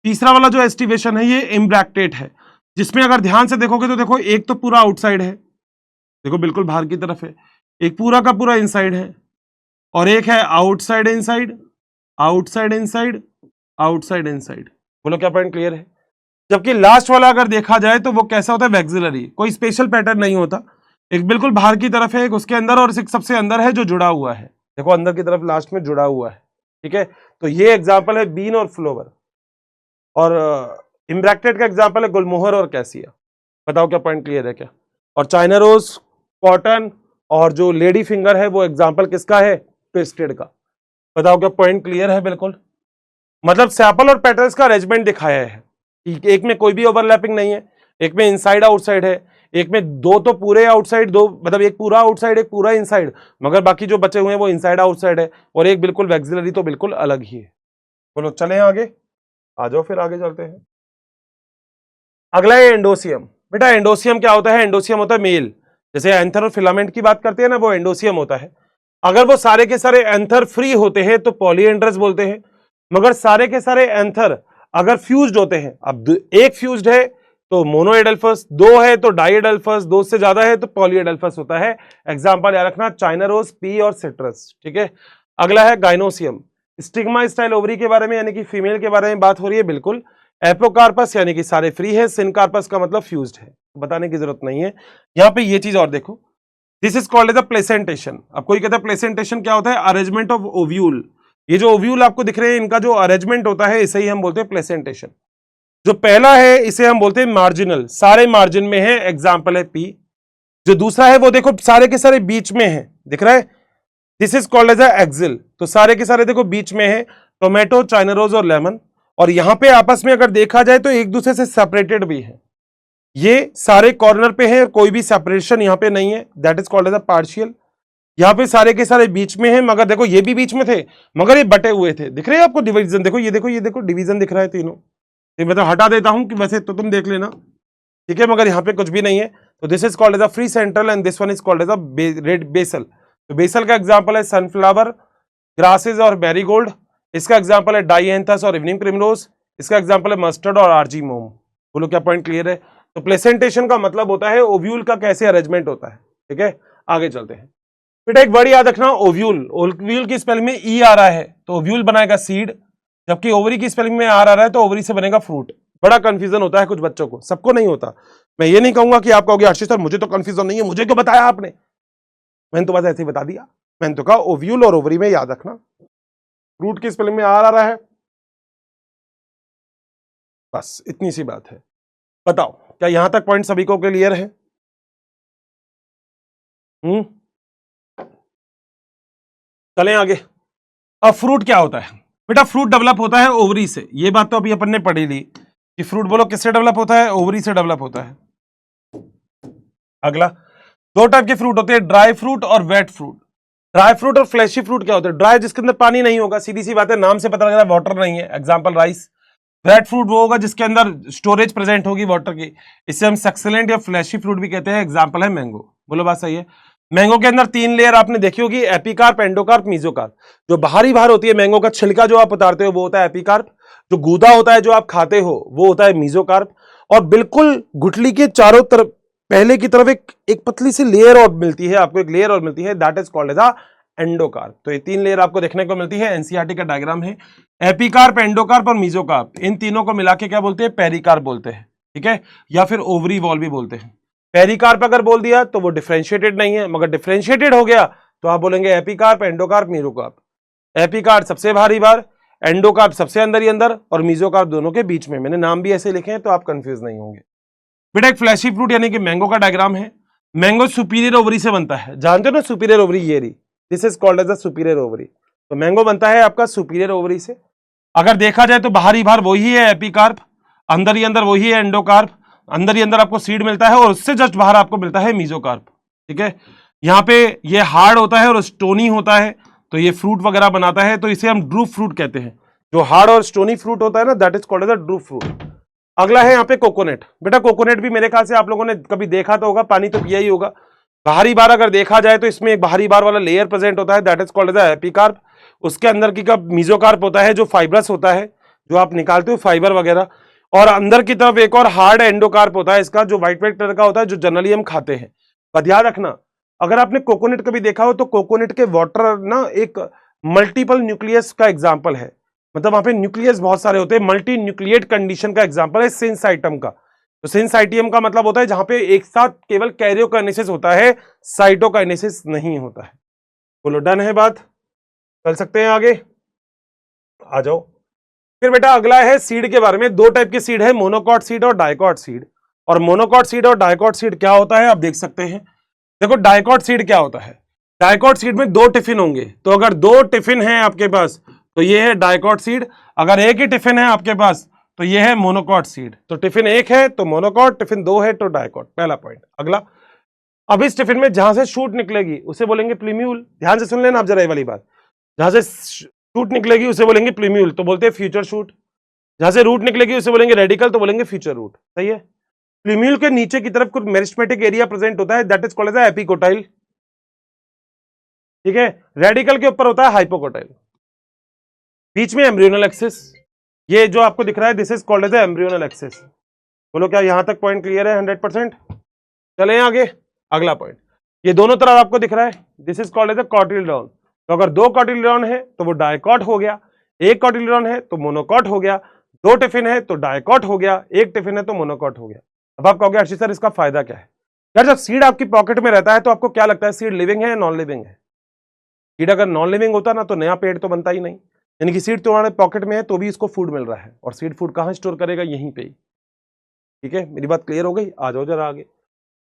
तीसरा वाला जो एस्टिवेशन है ये इम्ब्रैक्टेड है, जिसमें अगर ध्यान से देखोगे तो देखो एक तो पूरा आउटसाइड है, देखो बिल्कुल बाहर की तरफ है, एक पूरा का पूरा इनसाइड है, और एक है outside inside, outside inside, outside inside. बोलो क्या पॉइंट क्लियर है? जबकि लास्ट वाला अगर देखा जाए तो वो कैसा होता है, वैक्सिलरी, कोई स्पेशल पैटर्न नहीं होता, एक बिल्कुल बाहर की तरफ है, एक उसके अंदर, और एक सबसे अंदर है जो जुड़ा हुआ है, देखो अंदर की तरफ लास्ट में जुड़ा हुआ है, ठीक है। तो ये एग्जांपल है बीन और फ्लोवर, और इम्ब्रैक्टेड का एग्जांपल है गुलमोहर और कैसिया। बताओ क्या पॉइंट क्लियर है क्या? और चाइना रोज, कॉटन और जो लेडी फिंगर है वो एग्जांपल किसका है, ट्विस्टेड का। बताओ क्या पॉइंट क्लियर है? बिल्कुल, मतलब सैपल और पेटल्स का अरेंजमेंट दिखाया है, एक में कोई भी ओवरलैपिंग नहीं है, एक में इनसाइड आउटसाइड है, एक में दो तो पूरे आउटसाइड, दो मतलब एक पूरा आउटसाइड एक पूरा इनसाइड, मगर बाकी जो बचे हुए हैं वो इनसाइड आउटसाइड है, और एक बिल्कुल वैक्सिलरी, तो बिल्कुल अलग ही है। बोलो चलें आगे, आ जाओ फिर आगे चलते हैं। अगला है एंडोसियम। बेटा एंडोसियम क्या होता है? एंडोसियम होता है मेल, जैसे एंथर और फिलामेंट की बात करते हैं ना, वो एंडोसियम होता है। अगर वो सारे के सारे एंथर फ्री होते हैं तो पॉलीएंड्रस बोलते हैं, मगर सारे के सारे एंथर अगर फ्यूज्ड होते हैं, अब एक फ्यूज्ड है तो मोनोएडल्फस, दो है तो डाईएडल्फस, दो से ज्यादा है तो पॉलीएडल्फस होता है। एग्जांपल याद रखना, चाइना रोज, पी और सिट्रस, ठीक है। अगला है गाइनोसियम। स्टिग्मा स्टाइल ओवरी के बारे में, यानी कि फीमेल के बारे में बात हो रही है, बिल्कुल। एपोकार्पस यानी कि सारे फ्री है, सिनकार्पस का मतलब फ्यूज्ड है, बताने की जरूरत नहीं है। यहां पे ये चीज और देखो, this is called as a placentation. अब कोई कहता है प्लेसेंटेशन क्या होता है? Arrangement of ovule. ये जो ओव्यूल आपको दिख रहे हैं इनका जो अरेंजमेंट होता है इसे ही हम बोलते हैं प्लेसेंटेशन। जो पहला है इसे हम बोलते हैं मार्जिनल, सारे मार्जिन में है, एग्जांपल है पी। जो दूसरा है वो देखो सारे के सारे बीच में है, दिख रहा है, this is called as a axile, तो सारे के सारे देखो बीच में है, टोमेटो, चाइना रोज और लेमन। और यहां पे आपस में अगर देखा जाए तो एक दूसरे से सेपरेटेड भी है, ये सारे कॉर्नर पे है, कोई भी सेपरेशन यहां पे नहीं है, that is called as a partial. यहां पे सारे के सारे बीच में है, मगर देखो ये भी बीच में थे, मगर ये बटे हुए थे, दिख रहे हैं आपको डिवीजन, देखो ये देखो, ये देखो डिवीजन दिख रहा है तीनों। ये मतलब हटा देता हूं कि वैसे तो तुम देख लेना, ठीक है, मगर यहां पे कुछ भी नहीं है। तो this is called as a free central and this one is called as a red basal. तो बेसल का एग्जांपल है सनफ्लावर, ग्रासेस और मैरीगोल्ड। इसका एग्जांपल है डाइएंथस और इवनिंग प्रिमरोज। इसका एग्जांपल है मस्टर्ड और आरजी मोम। बोलो क्या पॉइंट क्लियर है? तो प्लेसेंटेशन का मतलब होता है ओव्यूल का कैसे अरेंजमेंट होता है, ठीक है। आगे चलते हैं बेटा, एक वर्ड याद रखना, ओव्यूल। ओव्यूल की स्पेलिंग में ई आ रहा है तो ओव्यूल बनाएगा सीड, जबकि ओवरी की स्पेलिंग में आर आ रहा है तो ओवरी से बनेगा फ्रूट। बड़ा कंफ्यूजन होता है कुछ बच्चों को, सबको नहीं होता। मैं ये नहीं कहूंगा कि आप कहोगे आशीष सर मुझे तो कंफ्यूजन नहीं है, मुझे क्यों बताया आपने? मैंने तो बस ऐसे ही बता दिया, मैंने तो कहा ओव्यूल और ओवरी में याद रखना, फ्रूट की स्पेलिंग में आर आ रहा है, बस इतनी सी बात है। बताओ क्या यहां तक पॉइंट सभी को क्लियर है? चलें आगे। अब फ्रूट क्या होता है? बेटा फ्रूट डेवलप होता है ओवरी से, ये बात तो अभी अपन ने पढ़ी ली कि फ्रूट बोलो किससे डेवलप होता है, ओवरी से डेवलप होता है। अगला दो टाइप के फ्रूट होते हैं, ड्राई फ्रूट और वेट फ्रूट। ड्राई फ्रूट और फ्लैशी फ्रूट क्या होता है? ड्राई जिसके अंदर पानी नहीं होगा, सीधी सी बात है, नाम से पता लग रहा है वाटर नहीं है, एग्जांपल राइस। वेट फ्रूट वो होगा जिसके अंदर स्टोरेज प्रेजेंट होगी वाटर की, इससे हम सक्सेलेंट या फ्लैशी फ्रूट भी कहते हैं, एग्जांपल है मैंगो। बोलो बात सही है। मैंगो के अंदर 3 लेयर आपने देखी होगी, एपिकार्प, एंडोकार्प, मीजोकार्प। जो बाहरी बाहर होती है मैंगो का छिलका जो आप उतारते हो वो होता है एपिकार्प, जो गूदा होता है जो आप खाते हो वो होता है मीजोकार्प, और बिल्कुल गुठली के चारों तरफ पहले की तरफ एक पतली सी लेयर और मिलती है आपको, एक लेयर और मिलती है, that is called as a endocarp. तो ये 3 लेयर आपको देखने को मिलती है, एनसीईआरटी का डायग्राम है। एपिकार्प, एंडोकार्प और मीजोकार्प, इन तीनों को मिला के क्या बोलते हैं? पेरिकार्प बोलते हैं, ठीक है, या फिर ओवरी वॉल भी बोलते हैं। पेरिकार्प अगर बोल दिया तो वो डिफरेंशिएटेड नहीं है, मगर डिफरेंशिएटेड हो गया तो आप बोलेंगे एपिकार्प, एंडोकार्प, मीजोकार्प। एपिकार्प सबसे बाहरी बार, एंडोकार्प सबसे अंदर ही अंदर, और मीजोकार्प दोनों के बीच में। मैंने नाम भी ऐसे लिखे हैं तो आप कंफ्यूज नहीं होंगे। बेटा एक फ्लैशी फ्रूट यानी कि मैंगो का डायग्राम है। मैंगो सुपीरियर ओवरी से बनता है, जानते हो ना सुपीरियर ओवरी, ये रही, this is called as a superior ovary. तो मैंगो बनता है आपका सुपीरियर ओवरी से। अगर देखा जाए तो बाहरी बाहर वही है एपिकार्प, अंदर ही अंदर वही है एंडोकार्प, अंदर ही अंदर आपको सीड मिलता है, और उससे जस्ट बाहर आपको मिलता है मीजोकार्प, ठीक है। यहाँ पे ये हार्ड होता है और स्टोनी होता है, तो ये फ्रूट वगैरह बनाता है, तो इसे हम ड्रूप फ्रूट कहते हैं। जो हार्ड और स्टोनी फ्रूट होता है ना, that is called as a drupe fruit. अगला है यहाँ पे कोकोनट। बेटा कोकोनट भी मेरे ख्याल से आप लोगों ने कभी देखा तो होगा, पानी तो पिया ही होगा। बाहरी बार अगर देखा जाए तो इसमें एक बाहरी बार वाला लेयर प्रेजेंट होता है, that is called as epicarp. उसके अंदर की का मीजोकार्प होता है जो फाइब्रस होता है, जो आप निकालते हो फाइबर वगैरह, और अंदर की तरफ एक और हार्ड एंडोकार्प होता है इसका, जो व्हाइट व्हाइट कलर का होता है, जो जनरली हम खाते हैं। पर ध्यान रखना, अगर आपने कोकोनट कभी देखा हो तो कोकोनट के वाटर ना एक मल्टीपल न्यूक्लियस का एग्जाम्पल है, मतलब वहां पे न्यूक्लियस बहुत सारे होते हैं, मल्टी न्यूक्लिएट कंडीशन का एग्जांपल है सिंसाइटम का। तो सिंसाइटियम का मतलब होता है जहां पे एक साथ केवल कैरियोकाइनेसिस होता है, साइटोकाइनेसिस नहीं होता है। बोलो डन है बात, चल सकते हैं आगे, आ जाओ। फिर बेटा अगला है सीड के बारे में। 2 टाइप के सीड है, मोनोकॉट सीड और डाइकॉट सीड। और मोनोकॉट सीड और डाइकॉट सीड क्या होता है आप देख सकते हैं। देखो डाइकॉट सीड क्या होता है, डाइकॉट सीड में 2 टिफिन होंगे, तो अगर 2 टिफिन है आपके पास तो ये है डाइकॉट सीड, अगर एक ही टिफिन है आपके पास तो ये है मोनोकॉट सीड। तो टिफिन 1 है तो मोनोकॉट, टिफिन 2 है तो डाइकॉट, पहला पॉइंट। अगला, अब इस टिफिन में जहां से शूट निकलेगी उसे बोलेंगे प्लीम्यूल। ध्यान से सुन लेना आप जरा ये वाली बात, जहां से शूट निकलेगी उसे बोलेंगे प्लीम्यूल, तो बोलते हैं फ्यूचर शूट। जहां से रूट निकलेगी उसे बोलेंगे रेडिकल, तो बोलेंगे फ्यूचर रूट, सही है। प्लीम्यूल के नीचे की तरफ कुछ मेरिस्टेमेटिक एरिया प्रेजेंट होता है, that is called as epicotyl, ठीक है। रेडिकल के ऊपर होता है हाइपोकोटाइल, बीच में एम्ब्रियोनल एक्सिस। ये जो आपको दिख रहा है this is called as embryonal axis. बोलो क्या यहां तक पॉइंट क्लियर है 100%? चलें आगे, अगला पॉइंट, ये दोनों तरफ आपको दिख रहा है, this is called as a cotyledon. तो अगर 2 कॉटिलडॉन है तो वो डाइकॉट हो गया, 1 कॉटिलडॉन है तो मोनोकॉट हो गया, 2 टिफिन है तो डाइकॉट हो गया, 1 टिफिन है तो मोनोकॉट हो गया। अब आप कहोगे अर्षित सर इसका फायदा क्या है? यार जब सीड आपकी पॉकेट में रहता है तो आपको क्या लगता है सीड लिविंग है या नॉन लिविंग है? सीड अगर नॉन लिविंग होता ना तो नया पेड़ तो बनता ही नहीं, यानी कि सीड तुम्हारे पॉकेट में है तो भी इसको फूड मिल रहा है, और सीड फूड कहां स्टोर करेगा? यहीं पे ही, ठीक है। मेरी बात क्लियर हो गई? आ जाओ जरा आगे।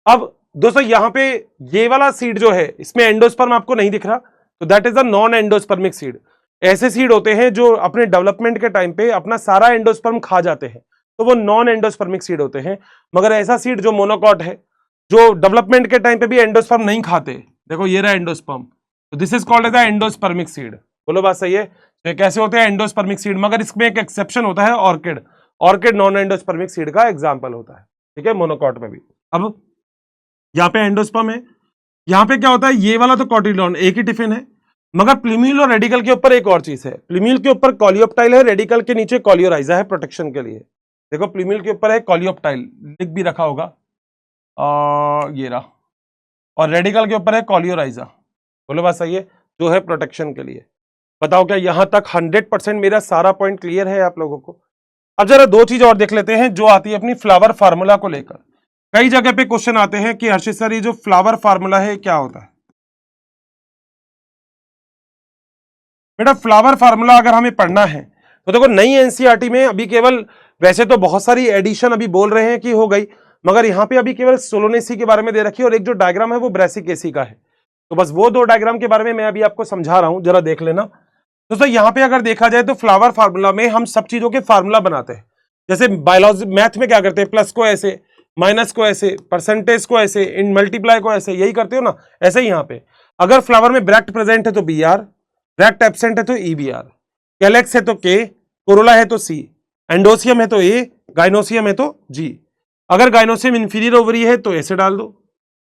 अब दोस्तों यहां पे ये वाला सीड जो है इसमें एंडोस्पर्म आपको नहीं दिख रहा, तो that is a non endospermic seed. ऐसे सीड होते हैं जो अपने डेवलपमेंट के टाइम पे अपना सारा एंडोस्पर्म खा जाते हैं, तो वो नॉन एंडोस्पर्मिक सीड होते हैं। मगर ऐसा सीड जो मोनोकॉट है, जो डेवलपमेंट के टाइम पे भी एंडोस्पर्म नहीं खाते, देखो ये रहा एंडोस्पर्म, तो this is called as a endospermic seed. बोलो बात सही है? तो कैसे होते हैं एंडोस्पर्मिक सीड, मगर इसमें एक एक्सेप्शन होता है orchid. Orchid non endospermic seed का एग्जांपल होता है, ठीक है, मोनोकॉट में भी। अब यहाँ पे एंडोस्पर्म है, यहाँ पे क्या होता है, ये वाला तो कॉटिलडॉन एक ही टिफिन है, मगर प्लीम्यूल और रेडिकल के ऊपर एक और चीज है। प्लीम्यूल के ऊपर कॉलियोप्टाइल है, रेडिकल के नीचे कॉलियोराइजा है प्रोटेक्शन के लिए। देखो प्लीम्यूल के ऊपर है कॉलियोप्टाइल, लिख भी रखा होगा, ये रहा, और रेडिकल के ऊपर है कॉलियोराइजा। बोलो बात सही है, जो है प्रोटेक्शन के लिए। बताओ क्या यहां तक 100% मेरा सारा पॉइंट क्लियर है आप लोगों को? अब जरा 2 चीज और देख लेते हैं जो आती है अपनी फ्लावर फार्मूला को लेकर। कई जगह पे क्वेश्चन आते हैं कि हर्षित सर ये जो फ्लावर फार्मूला है क्या होता है? बेटा फ्लावर फार्मूला अगर हमें पढ़ना है तो देखो नई एनसीईआरटी में अभी केवल, वैसे तो बहुत सारी एडिशन अभी बोल रहे हैं कि हो गई, मगर यहां पे अभी केवल सोलोनेसी के बारे में दे रखी है, और एक जो डायग्राम है वो ब्रेसिकेसी का है। तो बस वो 2 डायग्राम के बारे में मैं अभी आपको समझा रहा हूं, जरा देख लेना। दोस्तों यहाँ पे अगर देखा जाए तो फ्लावर फार्मूला में हम सब चीजों के फार्मूला बनाते हैं। जैसे बायोलॉजी मैथ में क्या करते हैं, प्लस को ऐसे, माइनस को ऐसे, परसेंटेज को ऐसे, इन मल्टीप्लाई को ऐसे, यही करते हो ना, ऐसे ही यहाँ पे अगर फ्लावर में ब्रैक्ट प्रेजेंट है तो बी आर, ब्रैक्ट एब्सेंट है तो ई बी आर, कैलेक्स है तो के, कोरोला है तो सी, एंडोसियम है तो ए, गाइनोसियम है तो जी। अगर गाइनोसियम इंफीरियर ओवरी है तो ऐसे डाल दो,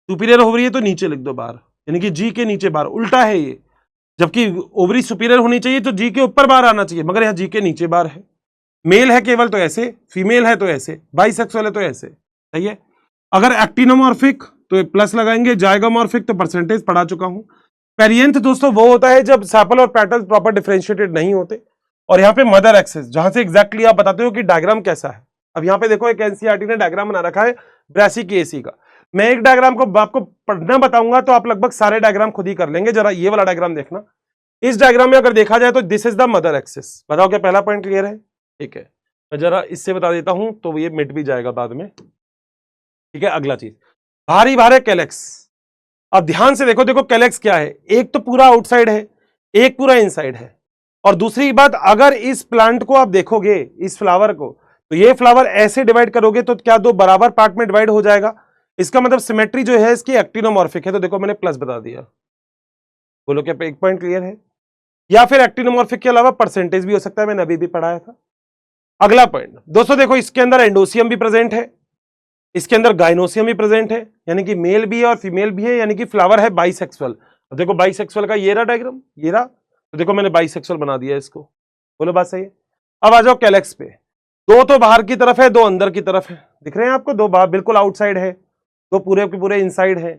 सुपीरियर ओवरी है तो नीचे लिख दो बार, यानी कि जी के नीचे बार, उल्टा है ये, जबकि ओवरी सुपीरियर होनी चाहिए तो जी के ऊपर बार आना चाहिए, मगर यहाँ जी के नीचे बार है। मेल है केवल तो ऐसे, फीमेल है तो ऐसे, बाइसेक्सुअल है तो ऐसे, सही है। अगर एक्टिनोमॉर्फिक तो प्लस लगाएंगे, जाइगोमॉर्फिक तो परसेंटेज पढ़ा चुका हूं। पेरियंथ दोस्तों वो होता है जब सैपल और पेटल्स प्रॉपर डिफरेंशिएटेड नहीं होते। और यहाँ पे मदर एक्सेस, जहां से एग्जैक्टली आप बताते हो कि डायग्राम कैसा है। अब यहाँ पे देखो एक एनसीईआरटी ने डायग्राम बना रखा है ब्रासिकेसी का। मैं एक डायग्राम को आपको पढ़ना बताऊंगा तो आप लगभग सारे डायग्राम खुद ही कर लेंगे। जरा ये वाला डायग्राम देखना, इस डायग्राम में अगर देखा जाए तो this is the mother axis. बताओ क्या पहला पॉइंट क्लियर है? ठीक है, मैं जरा इससे बता देता हूं तो ये मिट भी जाएगा बाद में। ठीक है, अगला चीज भारी भारे कैलेक्स। अब ध्यान से देखो, देखो कैलेक्स क्या है, एक तो पूरा आउटसाइड है, एक पूरा इनसाइड है। और दूसरी बात, अगर इस प्लांट को आप देखोगे, इस फ्लावर को, तो ये फ्लावर ऐसे डिवाइड करोगे तो क्या दो बराबर पार्ट में डिवाइड हो जाएगा। इसका मतलब सिमेट्री जो है इसकी एक्टिनोमॉर्फिक है। तो देखो मैंने प्लस बता दिया, बोलो क्या एक पॉइंट क्लियर है? या फिर एक्टिनोमॉर्फिक के अलावा परसेंटेज भी हो सकता है, मैंने अभी भी पढ़ाया था। अगला पॉइंट दोस्तों देखो, इसके अंदर एंडोसियम भी प्रेजेंट है, इसके अंदर गाइनोसियम भी प्रेजेंट है, यानी कि मेल भी है और फीमेल भी है, यानी कि फ्लावर है बाइसेक्सुअल। अब देखो बाइसेक्सुअल का ये रहा डायग्राम, ये रहा, तो देखो मैंने बाइसेक्सुअल बना दिया इसको। बोलो बात सही है? अब आ जाओ कैलेक्स पे। दो तो बाहर की तरफ है, दो अंदर की तरफ है, दिख रहे हैं आपको? दो बाहर बिल्कुल आउटसाइड है, दो पूरे के पूरे इनसाइड है,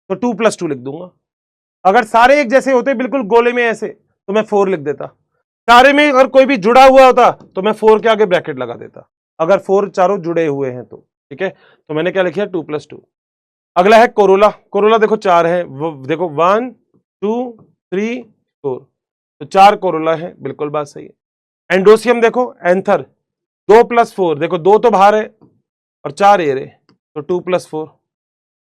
तो 2+2 लिख दूंगा। अगर सारे एक जैसे होते बिल्कुल गोले में ऐसे तो मैं 4 लिख देता। सारे में अगर कोई भी जुड़ा हुआ होता तो मैं 4 के आगे ब्रैकेट लगा देता, अगर 4 चारों जुड़े हुए हैं तो। ठीक है, तो मैंने क्या लिखा? 2+2। अगला है कोरोला। कोरोला देखो 4 है, देखो 1 2 3 4, तो 4 कोरोला है, बिल्कुल बात सही है। एंडोसियम देखो एंथर 2+4, देखो 2 तो बाहर है और 4 एरे, तो 2+4।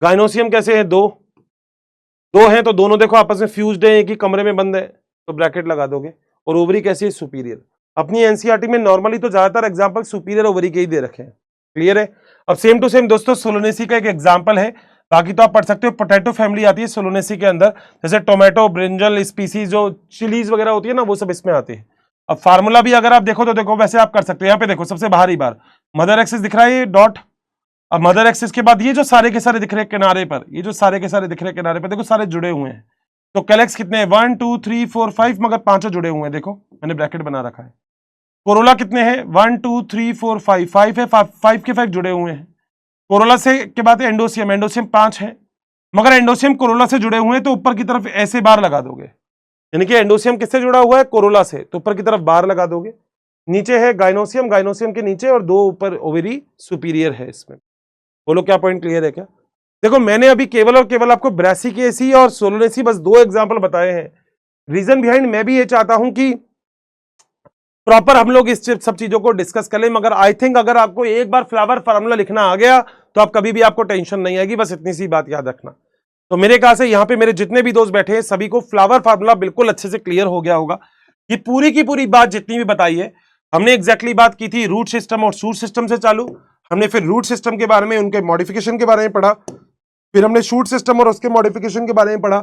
गाइनोसियम कैसे है? 2 हैं, तो दोनों देखो आपस में फ्यूज्ड है, एक ही कमरे में बंद है, तो ब्रैकेट लगा दोगे। और ओवरी कैसी है? सुपीरियर। अपनी एनसीईआरटी में नॉर्मली तो ज्यादातर एग्जांपल सुपीरियर ओवरी के ही दे रखे हैं, क्लियर है? अब सेम टू सेम दोस्तों सोलोनेसी का एक एग्जांपल है, बाकी तो आप पढ़ सकते हो। पोटैटो फैमिली आती है सोलोनेसी के अंदर, जैसे टोमेटो, ब्रिंजल स्पीसीज, जो चिलीज वगैरह होती है ना, वो सब इसमें आती है। अब फार्मूला भी अगर आप देखो तो देखो वैसे आप कर सकते हो। यहाँ पे देखो सबसे बाहरी बार मदर एक्सिस दिख रहा है, ये डॉट। अब मदर एक्सिस के बाद ये जो सारे के सारे दिख रहे हैं किनारे पर, ये जो सारे के सारे दिख रहे हैं किनारे पर, देखो सारे जुड़े हुए हैं। तो कैलेक्स कितने हैं? 1 2 3 4 5, मगर 5 जुड़े हुए हैं, देखो मैंने ब्रैकेट बना रखा है। कोरोला कितने हैं? 1 2 3 4 5, 5 है, 5 के 5 जुड़े हुए हैं। कोरोला से के बाद एंडोसियम, एंडोसियम 5 है, मगर एंडोसियम कोरोला से जुड़े हुए हैं, तो ऊपर की तरफ ऐसे बार लगा दोगे, यानी कि एंडोसियम किससे जुड़ा हुआ है? कोरोला से, तो ऊपर की तरफ बार लगा दोगे। नीचे है गाइनोसियम, गाइनोसियम के नीचे, और 2 ऊपर ओवेरी सुपीरियर है इसमें। बोलो क्या पॉइंट क्लियर है क्या? देखो मैंने अभी केवल और केवल आपको ब्रासिकेसी और सोलोनेसी बस 2 एग्जांपल बताए हैं। रीजन बिहाइंड मैं भी ये चाहता हूं कि प्रॉपर हम लोग इस सब चीजों को डिस्कस कर लें, मगर आई थिंक अगर आपको एक बार फ्लावर फार्मूला लिखना आ गया तो आप कभी भी आपको टेंशन नहीं आएगी, बस इतनी सी बात याद रखना। तो मेरे ख्याल से यहाँ पे मेरे जितने भी दोस्त बैठे हैं सभी को फ्लावर फार्मूला बिल्कुल अच्छे से क्लियर हो गया होगा। ये पूरी की पूरी बात जितनी भी बताई है हमने एग्जैक्टली बात की थी रूट सिस्टम और शूट सिस्टम से चालू। हमने फिर रूट सिस्टम के बारे में, उनके मॉडिफिकेशन के बारे में पढ़ा, फिर हमने शूट सिस्टम और उसके मॉडिफिकेशन के बारे में पढ़ा,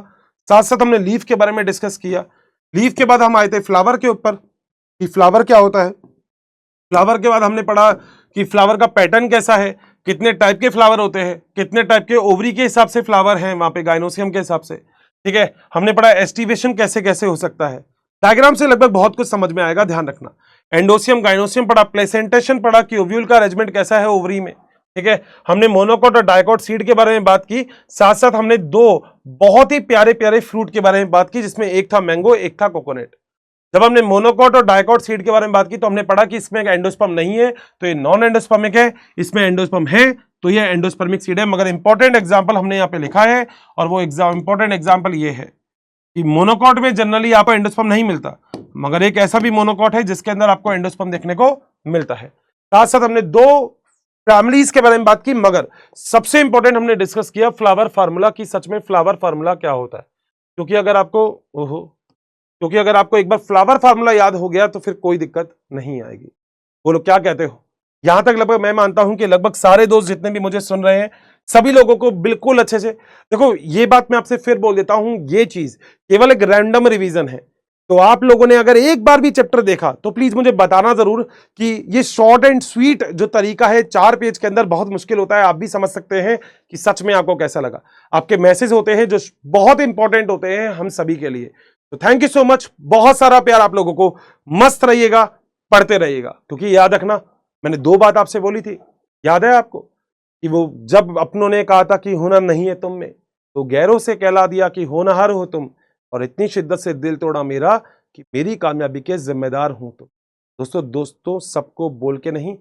साथ साथ हमने लीफ के बारे में डिस्कस किया। लीफ के बाद हम आए थे फ्लावर के ऊपर कि फ्लावर क्या होता है। फ्लावर के बाद हमने पढ़ा कि फ्लावर का पैटर्न कैसा है, कितने टाइप के फ्लावर होते हैं, कितने टाइप के ओवरी के हिसाब से फ्लावर हैं वहां पे गाइनोसियम के हिसाब से। ठीक है, हमने पढ़ा एस्टिवेशन कैसे कैसे हो सकता है। डायग्राम से लगभग बहुत कुछ समझ में आएगा, ध्यान रखना। एंडोसियम गाइनोसियम पढ़ा, प्लेसेंटेशन पढ़ा कि ओव्यूल का अरेंजमेंट कैसा है ओवरी में। ठीक है, हमने मोनोकॉट और डायकॉट सीड के बारे में बात की, साथ साथ हमने 2 बहुत ही प्यारे प्यारे फ्रूट के बारे में बात की, जिसमें एक था मैंगो, एक था कोकोनट। जब हमने मोनोकॉट और डायकॉट सीड के बारे में बात की तो हमने पढ़ा कि इसमें एंडोस्पर्म नहीं है तो ये नॉन एंडोस्पर्मिक है, इसमें एंडोस्पर्म है तो ये एंडोस्पर्मिक सीड है। मगर इंपॉर्टेंट एग्जांपल हमने यहाँ पे लिखा है, और वो इंपॉर्टेंट एग्जांपल ये है कि मोनोकॉट में जनरली आपको एंडोस्पर्म नहीं मिलता, मगर एक ऐसा भी मोनोकॉट है जिसके अंदर आपको एंडोस्पर्म देखने को मिलता है। साथ साथ हमने 2 फैमिलीज के बारे में बात की, मगर सबसे इंपॉर्टेंट हमने डिस्कस किया फ्लावर फार्मूला की। सच में फ्लावर फार्मूला क्या होता है, क्योंकि अगर आपको एक बार फ्लावर फार्मूला याद हो गया तो फिर कोई दिक्कत नहीं आएगी। बोलो क्या कहते हो? यहां तक लगभग मैं मानता हूं कि लगभग सारे दोस्त जितने भी मुझे सुन रहे हैं, सभी लोगों को बिल्कुल अच्छे से, देखो ये बात मैं आपसे फिर बोल देता हूं, ये चीज केवल एक रैंडम रिवीजन है। तो आप लोगों ने अगर एक बार भी चैप्टर देखा तो प्लीज मुझे बताना जरूर कि ये शॉर्ट एंड स्वीट जो तरीका है 4 पेज के अंदर बहुत मुश्किल होता है, आप भी समझ सकते हैं कि सच में आपको कैसा लगा। आपके मैसेज होते हैं जो बहुत इंपॉर्टेंट होते हैं हम सभी के लिए। तो थैंक यू सो मच, बहुत सारा प्यार आप लोगों को। मस्त रहिएगा, पढ़ते रहिएगा, क्योंकि याद रखना मैंने 2 बात आपसे बोली थी, याद है आपको, कि वो जब अपनों ने कहा था कि हुनर नहीं है तुम में, तो गैरों से कहला दिया कि होनहार हो तुम, और इतनी शिद्दत से दिल तोड़ा मेरा कि मेरी कामयाबी के जिम्मेदार हूं तुम। दोस्तों सबको बोल के नहीं,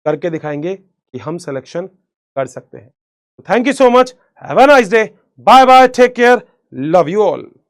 करके दिखाएंगे कि हम सिलेक्शन कर सकते हैं। Thank you so much, have a nice day, bye bye, take care, love you all.